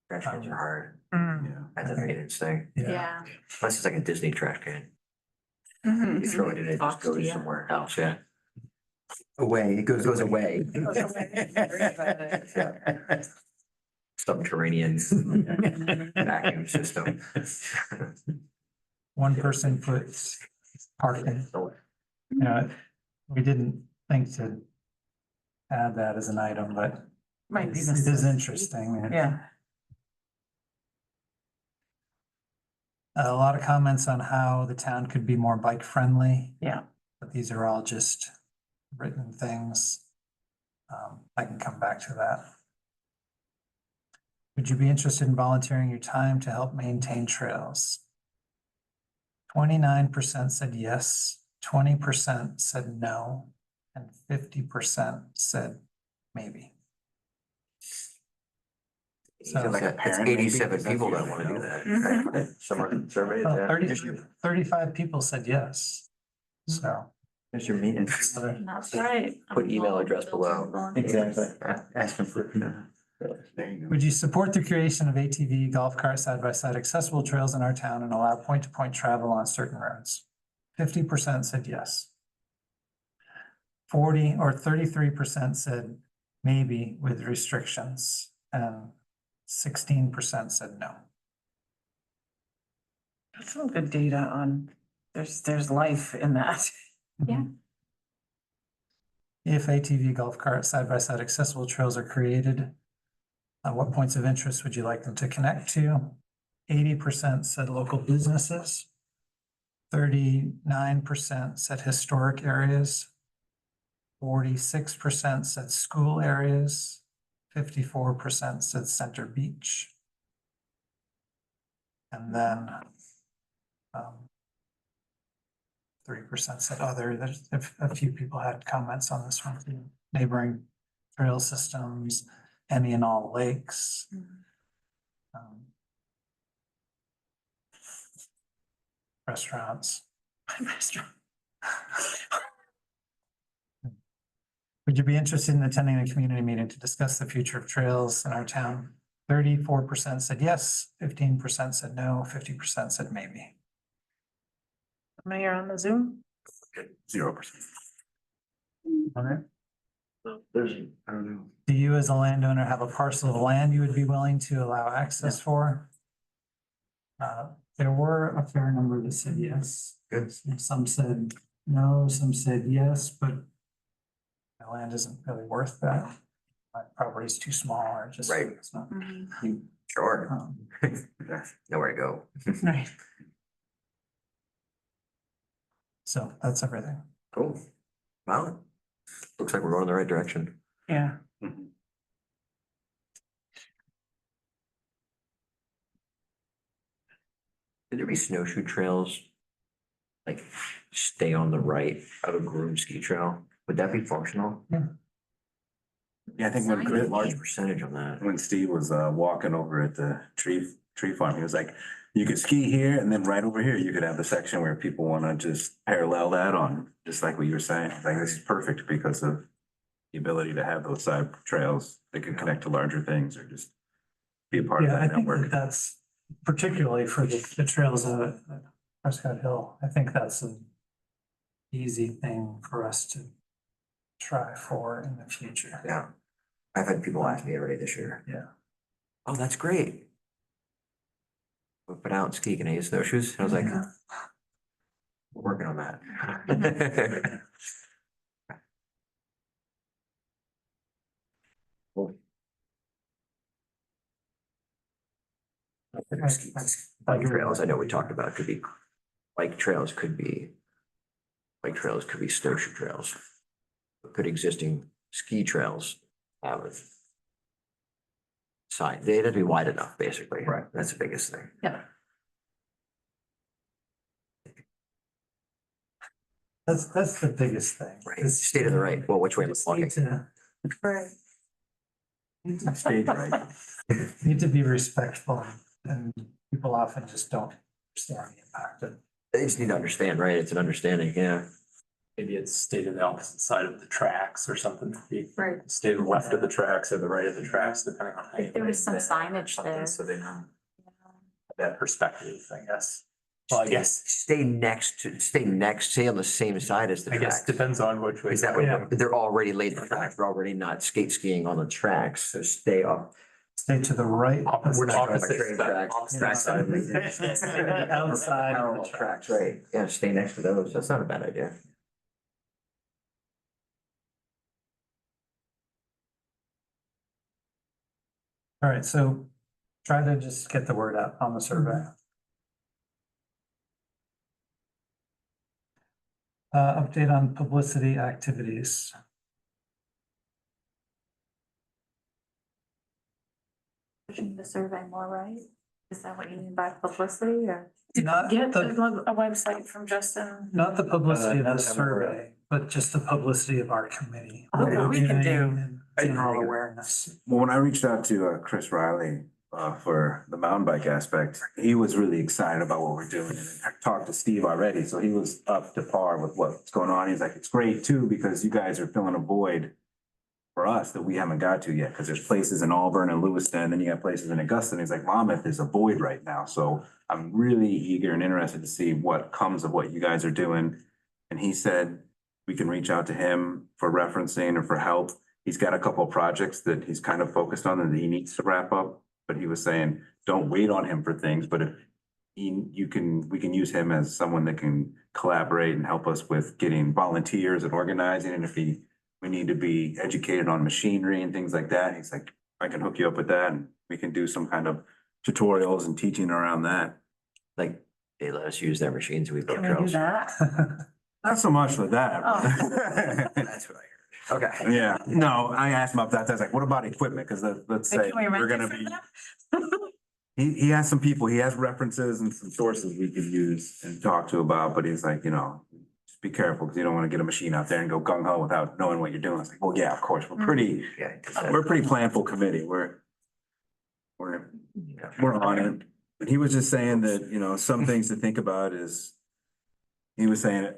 Trash cans are hard.
Yeah.
That's a maintenance thing.
Yeah.
Unless it's like a Disney trash can.
Mhm.
You throw it in, it just
Boxed,
goes
yeah.
somewhere else, yeah.
Away, it
Goes away. Subterranean vacuum system.
One person put parking. We didn't think to add that as an item, but
Might be
it is
this.
interesting.
Yeah.
A lot of comments on how the town could be more bike friendly.
Yeah.
But these are all just written things. I can come back to that. Would you be interested in volunteering your time to help maintain trails? 29% said yes, 20% said no, and 50% said maybe. So
Like
a
it's
parent, maybe?
87
Is that
people that
usually
want to do
no?
that.
Mhm.
Right? Some surveys,
Well,
yeah.
35 people said yes. So.
There's your meeting.
That's right.
Put email address below.
Exactly. Asking for,
There you go.
Would you support the creation of ATV, golf cart, side-by-side accessible trails in our town and allow point-to-point travel on certain roads? 50% said yes. 33% said maybe with restrictions, and 16% said no.
That's some good data on, there's life in that.
Yeah.
If ATV, golf cart, side-by-side accessible trails are created, what points of interest would you like them to connect to? 80% said local businesses. 39% said historic areas. 46% said school areas. 54% said Center Beach. And then 3% said other. There's a few people had comments on this one. Neighboring trail systems, any and all lakes. Restaurants. Would you be interested in attending a community meeting to discuss the future of trails in our town? 34% said yes, 15% said no, 50% said maybe.
Mayor on the Zoom?
0%.
All right.
there's, I don't know.
Do you as a landowner have a parcel of land you would be willing to allow access for? There were a fair number that said yes.
Good.
Some said no, some said yes, but my land isn't really worth that. My property's too small or just.
Right.
It's not.
Mhm.
Sure.
Um,
Nowhere to go.
Right.
So that's everything.
Cool. Wow. Looks like we're going in the right direction.
Yeah.
Mhm.
Could there be snowshoe trails? Like stay on the right of a groomed ski trail? Would that be functional?
Yeah, I think
Sign.
Pretty
when,
large percentage on that.
when Steve was walking over at the tree farm, he was like, you could ski here and then right over here, you could have the section where people wanna just parallel that on, just like what you were saying. Like, this is perfect because of the ability to have those side trails that can connect to larger things or just be a part of
Yeah, I
that
think that
network.
that's particularly for the trails at Prescott Hill. I think that's an easy thing for us to try for in the future.
Yeah. I've had people ask me already this year.
Yeah.
Oh, that's great. Whip it out and ski. Can I use snowshoes? I was like,
Yeah.
we're working on that. Cool. Bike trails, I know we talked about, could be, bike trails could be, bike trails could be snowshoe trails. Could existing ski trails have a sign? They have to be wide enough, basically.
Right.
That's the biggest thing.
Yeah.
That's the biggest thing.
Right,
is,
state of the right, well, which way am I
just
walking?
need to-
Right.
Stage right.
Need to be respectful, and people often just don't understand the impact of.
They just need to understand, right? It's an understanding, yeah.
Maybe it's stay to the opposite side of the tracks or something.
Right.
Stay to the left of the tracks or the right of the tracks, depending on. how you
If there was some
look at it or
signage
something,
there.
So they know that perspective, I guess. Well, I guess,
Stay next, stay on the same side as the
I guess
tracks.
depends on which way.
Is that
Yeah.
what, they're already laid the tracks, they're already not skate skiing on the tracks, so stay up.
Stay to the right.
We're not talking about
Opposite
train
side-
tracks.
opposite side of the-
Outside of
Parallel
the
tracks,
tracks.
right, yeah, stay next to those, that's not a bad idea.
All right, so try to just get the word out on the survey. Update on publicity activities.
Pushing the survey more, right? Is that what you mean by publicity or?
Not
Get
the,
a website from Justin.
not the publicity of
Not
the
that I'm aware of.
survey, but just the publicity of our committee.
Oh,
What we're
we can do.
doing and General
I-
awareness.
Well, when I reached out to Chris Riley for the mountain bike aspect, he was really excited about what we're doing. And I talked to Steve already, so he was up to par with what's going on. He's like, it's great too, because you guys are filling a void for us that we haven't got to yet, because there's places in Auburn and Lewiston, then you got places in Augusta. And he's like, Monmouth is a void right now. So I'm really eager and interested to see what comes of what you guys are doing. And he said we can reach out to him for referencing or for help. He's got a couple of projects that he's kind of focused on and that he needs to wrap up. But he was saying, don't wait on him for things, but if we can use him as someone that can collaborate and help us with getting volunteers and organizing. And if we need to be educated on machinery and things like that, he's like, I can hook you up with that and we can do some kind of tutorials and teaching around that.
Like, they let us use their machines, we built
Can we do
trails.
that?
Not so much with that.
That's what I heard. Okay.
Yeah, no, I asked him about that. I was like, what about equipment? Cause let's say
Can we rent
we're
it
gonna
from
be.
them?
He has some people, he has references and some sources we could use and talk to about, but he's like, just be careful, because you don't want to get a machine out there and go gung ho without knowing what you're doing. It's like, well, yeah, of course, we're pretty planful committee. We're on it. But he was just saying that, some things to think about is, he was saying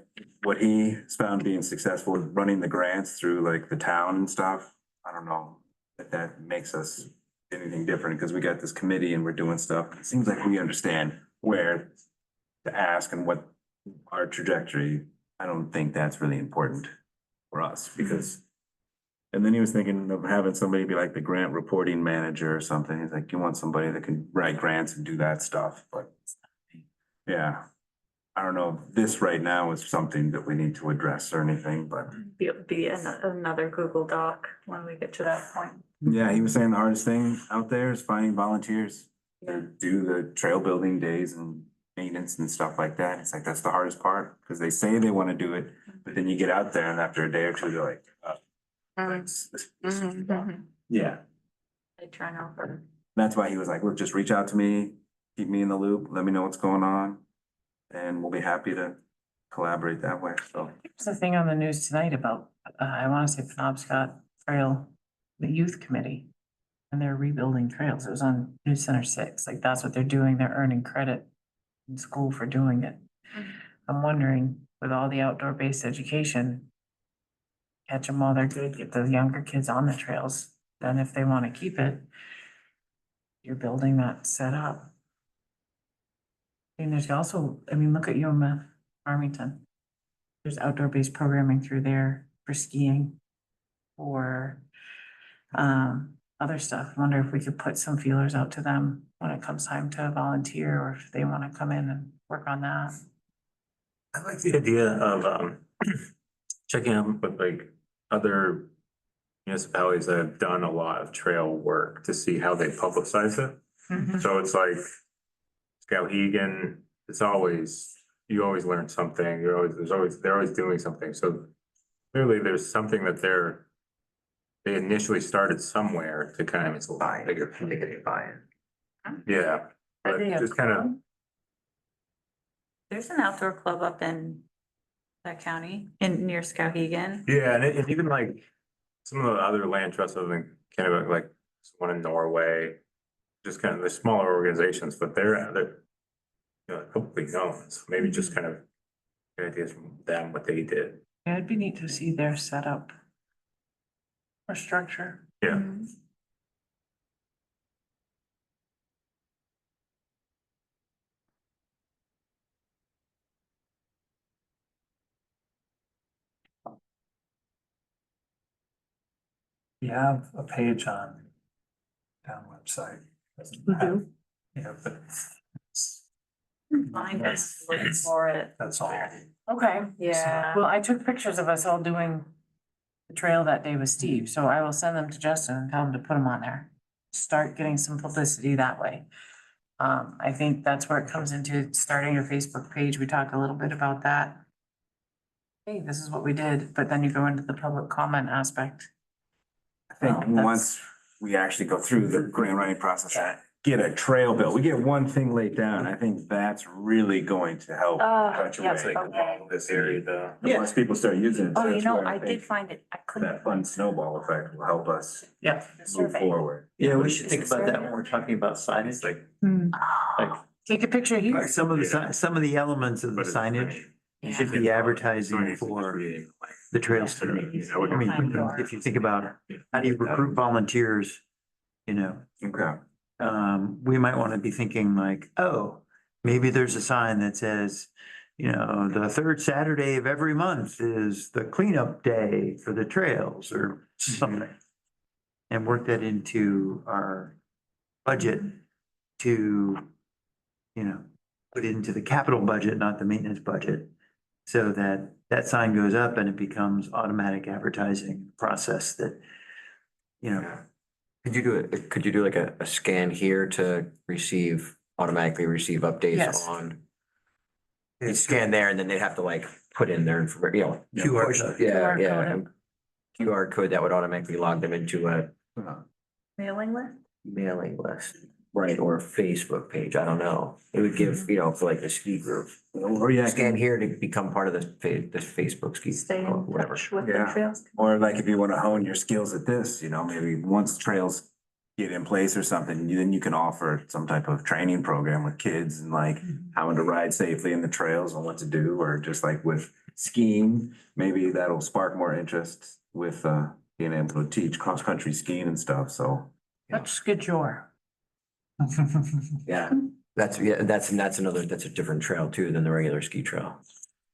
what he's found being successful is running the grants through like the town and stuff. I don't know if that makes us anything different, because we got this committee and we're doing stuff. It seems like we understand where to ask and what our trajectory. I don't think that's really important for us, because. And then he was thinking of having somebody be like the grant reporting manager or something. He's like, you want somebody that can write grants and do that stuff, but. Yeah, I don't know if this right now is something that we need to address or anything, but.
Be another Google Doc when we get to that point.
Yeah, he was saying the hardest thing out there is finding volunteers to do the trail building days and maintenance and stuff like that. It's like, that's the hardest part, because they say they want to do it, but then you get out there and after a day or two, they're like, this is done. Yeah,
They turn over.
that's why he was like, look, just reach out to me, keep me in the loop, let me know what's going on, and we'll be happy to collaborate that way, so.
There's a thing on the news tonight about, I want to say Penobscot Trail, the youth committee. And they're rebuilding trails. It was on News Center 6. Like, that's what they're doing. They're earning credit in school for doing it. I'm wondering, with all the outdoor-based education, catch them while they're good, get the younger kids on the trails. Then if they want to keep it, you're building that set up. And there's also, look at UMF Farmington. There's outdoor-based programming through there for skiing or other stuff. I wonder if we could put some feelers out to them when it comes time to volunteer, or if they want to come in and work on that.
I like the idea of checking out with like other municipalities that have done a lot of trail work to see how they publicize it. So it's like Skowhegan, you always learn something. They're always doing something. So clearly there's something that they initially started somewhere to kind of, it's a lot bigger. Yeah, but
Are they a
just kind of,
club? There's an outdoor club up in that county in near Skowhegan.
Yeah, and even like some of the other land trusts other than Kennebec, like one in Norway, just kind of the smaller organizations, but they're you know, hopefully known, so maybe just kind of get ideas from them, what they did.
Yeah, it'd be neat to see their setup or structure.
Yeah.
Mhm.
We have a page on town website. Doesn't
We
have-
do?
Yeah, but
Find it, looking for it.
that's all.
Okay.
Yeah.
Well, I took pictures of us all doing the trail that day with Steve, so I will send them to Justin and tell him to put them on there. Start getting some publicity that way. I think that's where it comes into starting your Facebook page. We talked a little bit about that. Hey, this is what we did, but then you go into the public comment aspect.
I think
Well, that's-
once we actually go through the grant writing process, and get a trail built, we get one thing laid down, I think that's really going to help. cut
Yep,
away
okay.
This area, the once people start using it.
Oh, you
that's
know,
where
I
think
did find it. I couldn't.
That fun snowball effect will help us
Yeah.
move
Survey.
forward.
Yeah, we should think about that when we're talking about signage, like
Take a picture here.
some of the, some of the elements of the
But it's-
signage should be advertising for the trails. I mean, if you think about how do you recruit volunteers, you know,
Okay.
we might want to be thinking like, oh, maybe there's a sign that says, you know, the third Saturday of every month is the cleanup day for the trails or something. And work that into our budget to, you know, put it into the capital budget, not the maintenance budget. So that that sign goes up and it becomes automatic advertising process that, you know,
Could you do like a scan here to automatically receive updates
Yes.
on? You scan there and then they'd have to like put in their information,
QR
push-
code.
Yeah,
QR
yeah.
code.
QR code that would automatically log them into a
Mailing list?
mailing list, right, or a Facebook page, I don't know. It would give, for like the ski group.
Or yeah,
Scan here to become part of the Facebook ski,
Stay
or
in
whatever.
touch with the
Yeah.
trails.
or like if you want to hone your skills at this, maybe once trails get in place or something, then you can offer some type of training program with kids and like how to ride safely in the trails and what to do, or just like with skiing, maybe that'll spark more interest with being able to teach cross-country skiing and stuff, so.
Let's schedule.
Yeah, that's a different trail too than the regular ski trail.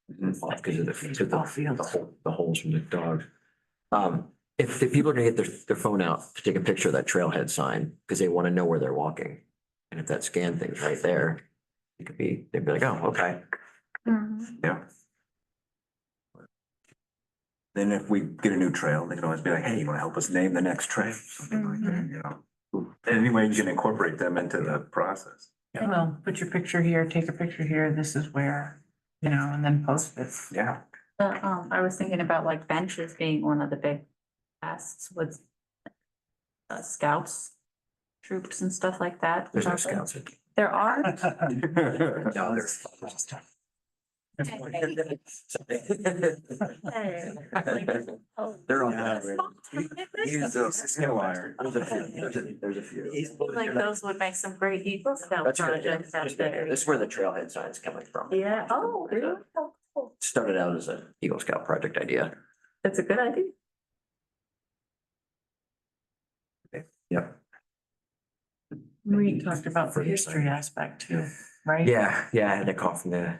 Because of the holes from the dog. If the people are gonna get their phone out to take a picture of that trailhead sign, because they want to know where they're walking. And if that scan thing's right there, they'd be like, oh, okay.
Mhm.
Yeah. Then if we get a new trail, they can always be like, hey, you want to help us name the next trail? Something like that, Anyway, you can incorporate them into the process.
Well, put your picture here, take a picture here, this is where, and then post it.
Yeah.
I was thinking about like benches being one of the big pests with scouts, troops and stuff like that.
There's no scouts.
There are?
No, there's. They're on that.
Use those skill iron.
There's a few.
Like those would make some great Eagle Scout
That's good.
projects out there.
This is where the trailhead sign's coming from.
Yeah, oh, really? Oh, cool.
Started out as an Eagle Scout project idea.
That's a good idea.
Yep.
We talked about the history aspect too, right?
Yeah, I had that call from the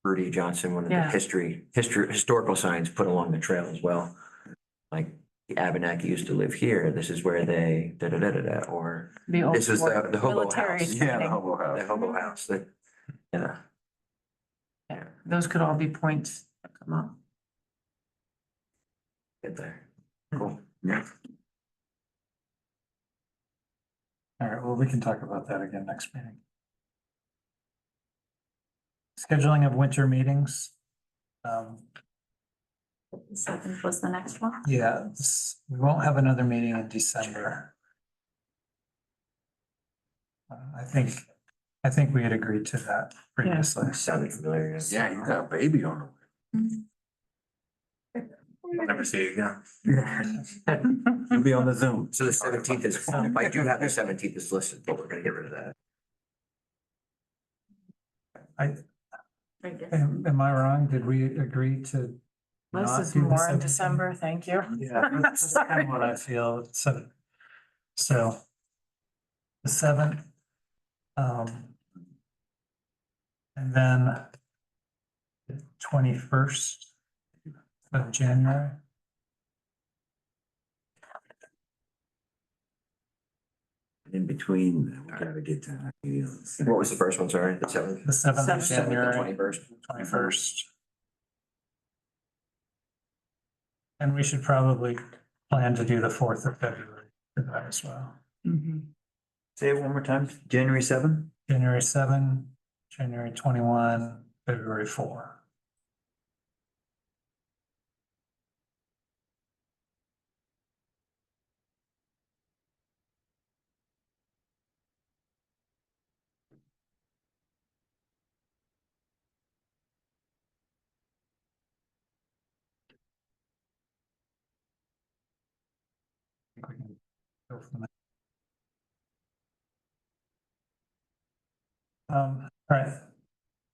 Rudy Johnson, one of the
Yeah.
historical signs put along the trail as well. Like the Abenaki used to live here. This is where they or
The old
this is the hobo
military
house.
Yeah, the
training.
hobo
The
house.
hobo house. Yeah.
Yeah, those could all be points that come up.
Get there. Cool.
Yeah.
All right, well, we can talk about that again next meeting. Scheduling of winter meetings.
Seventh was the next one.
Yeah, we won't have another meeting in December. I think we had agreed to that previously.
Sounded familiar.
Yeah, you got a baby on the way.
I'll never see it again.
You'll be on the Zoom.
So the 17th is, if I do have the 17th is listed, but we're gonna get rid of that.
Am I wrong? Did we agree to?
This
not
is
do the
more in
17th?
December, thank you.
Yeah, that's kind of what I feel. So the 7th. And then the 21st of January.
In between, we gotta get to.
What was the first one, sorry, the 7th?
The 7th of
7th,
January,
21st.
21st. And we should probably plan to do the 4th of February for that as well.
Mhm.
Say it one more time, January 7th?
January 7, January 21, February 4. I think we can go from there. All right.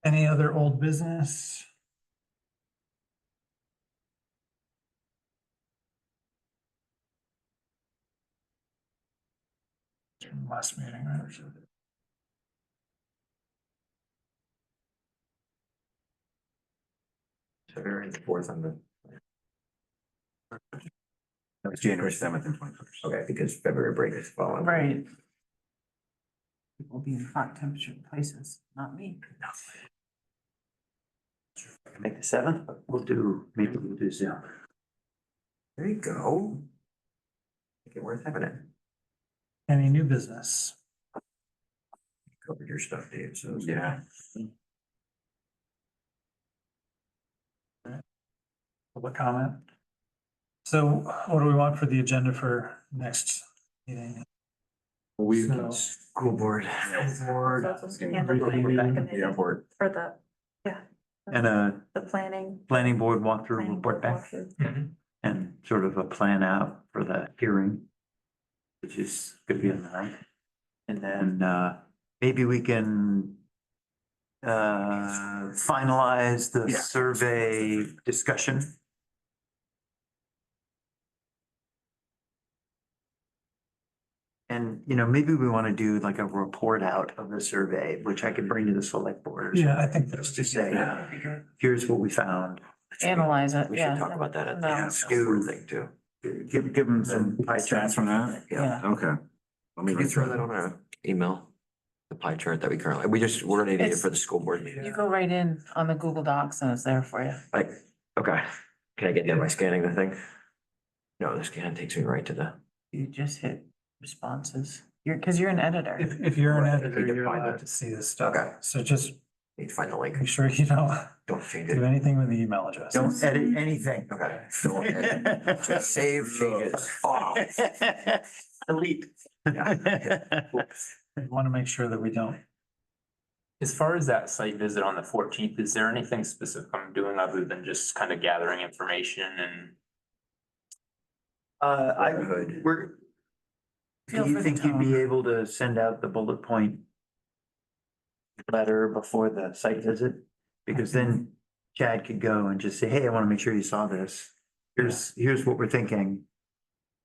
Any other old business? From last meeting, right?
February the 4th on the,
That was January 7th and 21st.
okay, because February break is following.
Right. People be in hot temperature places, not me.
Make the 7th, maybe we'll do Zoom.
There you go. Make it worth having it.
Any new business?
Covered your stuff, Dave, so.
Yeah.
Public comment? So what do we want for the agenda for next meeting?
We.
So-
School board.
Board.
Yeah, board.
For the, yeah,
And a
the planning.
planning board walkthrough
planning
report
board
back
walkthrough.
and sort of a plan out for the hearing, which is could be on the 9th. And then maybe we can finalize the
Yeah.
survey discussion. And, maybe we want to do like a report out of the survey, which I could bring to the select board. or
Yeah, I
something,
think that's
just to say, here's what we found.
Analyze it,
We should
yeah.
talk about that at the
No.
school thing too.
Give them some pie
Stats
charts.
from that?
Yeah.
Okay. Let me
Can we
get
throw that on our email? The pie chart that we currently, we're gonna need it
It's-
for the school board meeting.
You go right in on the Google Docs and it's there for you.
Like, okay, can I get there by scanning the thing? No, the scan takes me right to the,
You just hit responses. Because you're an editor.
If you're an
Right,
editor,
you can
you're
find
allowed
it.
to see this stuff.
Okay.
So just
need to find the link,
make sure you don't
don't change
do
it.
anything with the email address.
Don't edit anything.
Okay. Don't edit. Just save changes. Oh,
Delete.
We want to make sure that we don't.
As far as that site visit on the 14th, is there anything specific I'm doing other than just kind of gathering information and?
Neighborhood.
Do you think you'd be able to send out the bullet point letter before the site visit? Because then Chad could go and just say, hey, I want to make sure you saw this. Here's what we're thinking.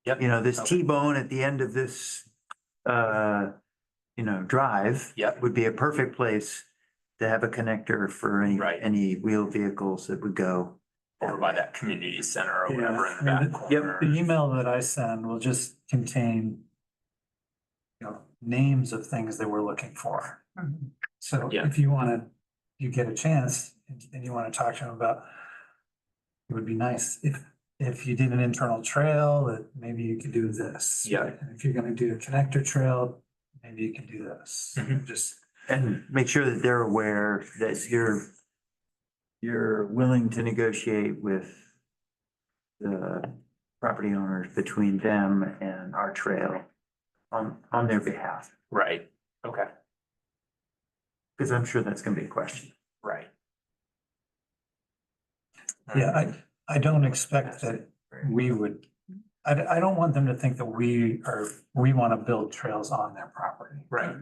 Yep.
This
Okay.
T-bone at the end of this, drive.
Yep.
Would be a perfect place to have a connector for any,
Right.
any wheeled vehicles that would go.
Over by that community center or
Yeah,
whatever in the
I mean,
back
Yep,
corner.
the email that I send will just contain names of things that we're looking for. So
Yeah.
if you get a chance and you want to talk to them about, it would be nice if you did an internal trail, that maybe you could do this.
Yeah.
And if you're gonna do a connector trail, maybe you can do this.
Mhm.
Just,
And make sure that they're aware that you're willing to negotiate with the property owners between them and our trail on their behalf,
Right, okay,
because I'm sure that's gonna be a question.
right.
yeah, I don't expect that we would, I don't want them to think that we want to build trails on their property.
Right.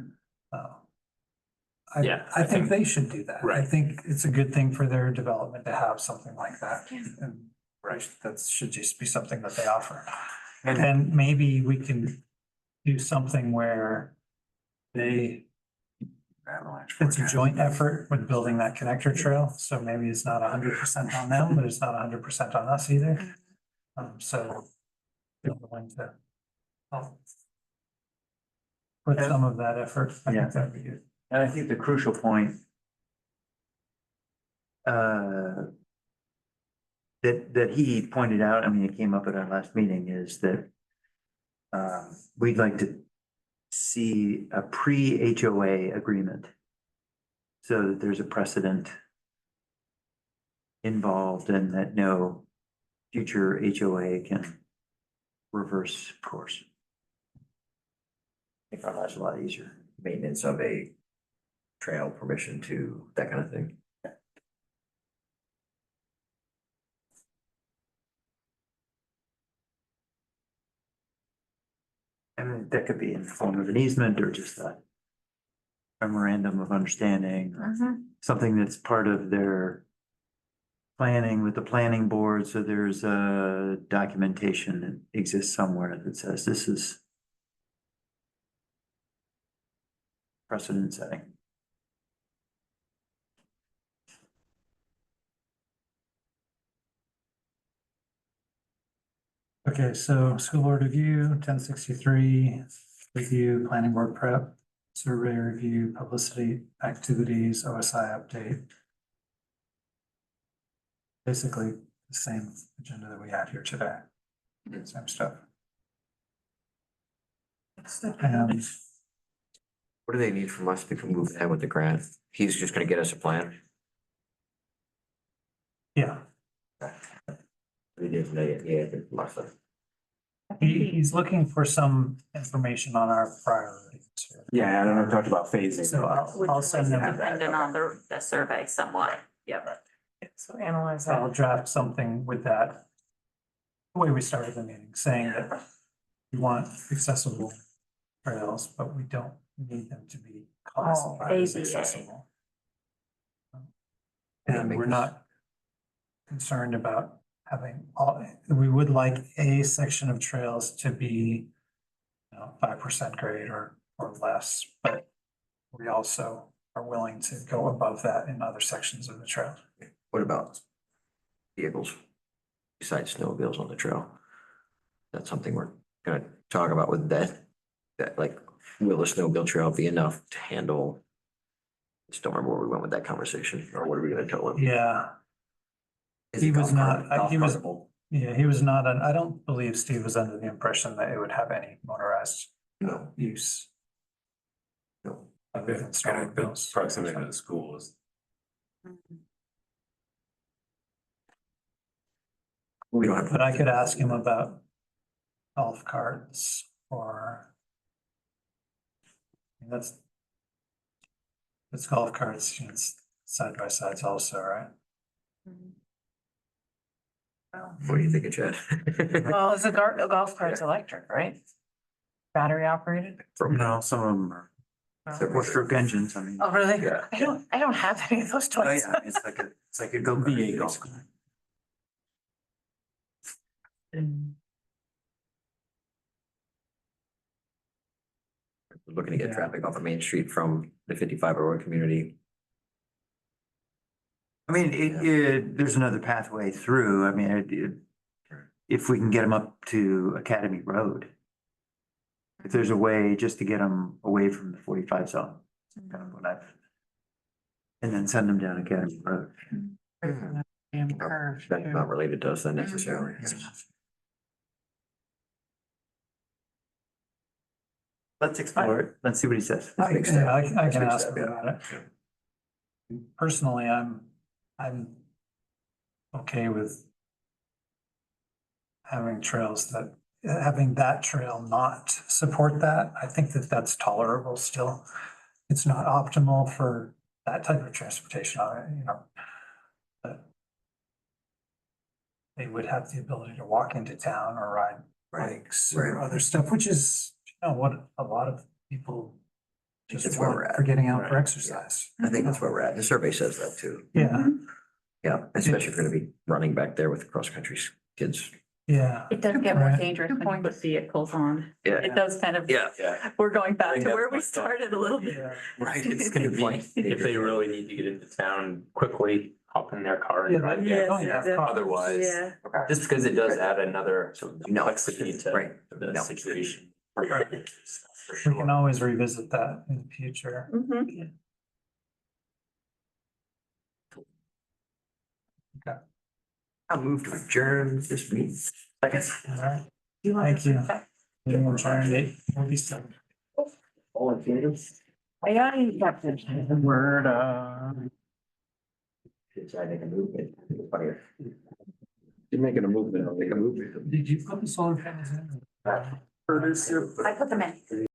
Yeah,
I
I
think
think-
they should do that. I
Right.
think it's a good thing for their development to have something like that. And
Right.
that should just be something that they offer. And maybe we can do something where it's a joint effort with building that connector trail, so maybe it's not 100% on them, but it's not 100% on us either. So they're willing to help put some of that effort. I
Yeah.
think that'd be good.
And I think the crucial point that he pointed out, I mean, it came up at our last meeting, is that we'd like to see a pre-HOA agreement so that there's a precedent involved and that no future HOA can reverse course. Make our lives a lot easier.
Maintenance of a trail, permission to, that kind of thing.
I mean, that could be in the form of an easement or just a memorandum of understanding, or something that's part of their planning with the planning board, so there's a documentation that exists somewhere that says this is precedent setting.
Okay, so school board review, 1063, review, planning board prep, survey review, publicity, activities, OSI update. Basically the same agenda that we had here today. Same stuff. And
What do they need from us to move ahead with the grant? He's just gonna get us a plan.
yeah,
We didn't know yet, yeah, Martha.
he's looking for some information on our priorities.
Yeah, I don't know, we talked about phasing.
So I'll send them that.
Dependent on the survey somewhat, yep.
So analyze
So I'll
that.
draft something with that. The way we started the meeting, saying that we want accessible trails, but we don't need them to be classified as
ADA.
accessible.
Yeah,
And
make
we're
this-
not concerned about having all, we would like a section of trails to be, 5% grade or less, but we also are willing to go above that in other sections of the trail.
What about vehicles besides snowmobiles on the trail? That's something we're gonna talk about with that like, will a snowmobile trail be enough to handle? Just don't remember where we went with that conversation, or what are we gonna tell them?
Yeah,
Is
he
it
was
golf cart-
not-
golf
he was-
cartable?
yeah, he was not, I don't believe Steve was under the impression that it would have any motorized
No,
use.
no.
Other than
And
snowmobiles.
proximity to the schools.
We don't have.
But I could ask him about golf carts or. That's golf carts, it's side by sides also, right?
What do you think, Chad?
Well, it's a golf cart's electric, right? Battery operated?
No, some of them are four-stroke engines, I mean.
Oh, really?
Yeah.
I don't have any of those
Oh,
toys.
yeah, it's like a go-kart.
VA golf
basically.
We're Looking to get
Yeah.
traffic off of Main Street from the 55 Aurora community.
I mean, there's another pathway through, I mean, if we can get them up to Academy Road. If there's a way just to get them away from the 45 zone, kind of what I've. And then send them down Academy Road.
Damn curve.
That's
too.
not related to us then necessarily.
Let's explore it, let's see what he says.
I
Big
can
step.
I can
Big
ask
step,
him
yeah.
about it. Personally, I'm okay with having trails having that trail not support that. I think that that's tolerable still. It's not optimal for that type of transportation, but they would have the ability to walk into town or ride bikes or
Right.
other stuff, which is, you know, what a lot of people
That's
just
where
want
we're at.
for getting out for
Right.
exercise.
I think that's where we're at. The survey says that too.
Yeah,
Yeah, especially if you're gonna be running back there with cross-country kids.
yeah.
It does get more
Right.
dangerous when you put vehicles on.
Yeah.
It does kind of,
Yeah.
we're going back
think
to
that's
where we
my thought.
started a little bit.
Yeah.
Right, it's gonna be, if they really need to get into town quickly, hop in their car and
Yeah,
drive
yeah,
there.
oh, yeah.
Otherwise,
Yeah.
just because it does add another
No.
complexity to
Right.
the
No.
situation.
Right.
For
We can
sure.
always revisit that in the future.
Mhm.
I'll move to adjourn this meeting. Second.
All right, thank you. Meeting adjourned at 47.
All in favor?
Word,
Did I make a movement? Funnier.
You're making a movement, I'll make a movement.
did you put the solar panels in?
I put them in.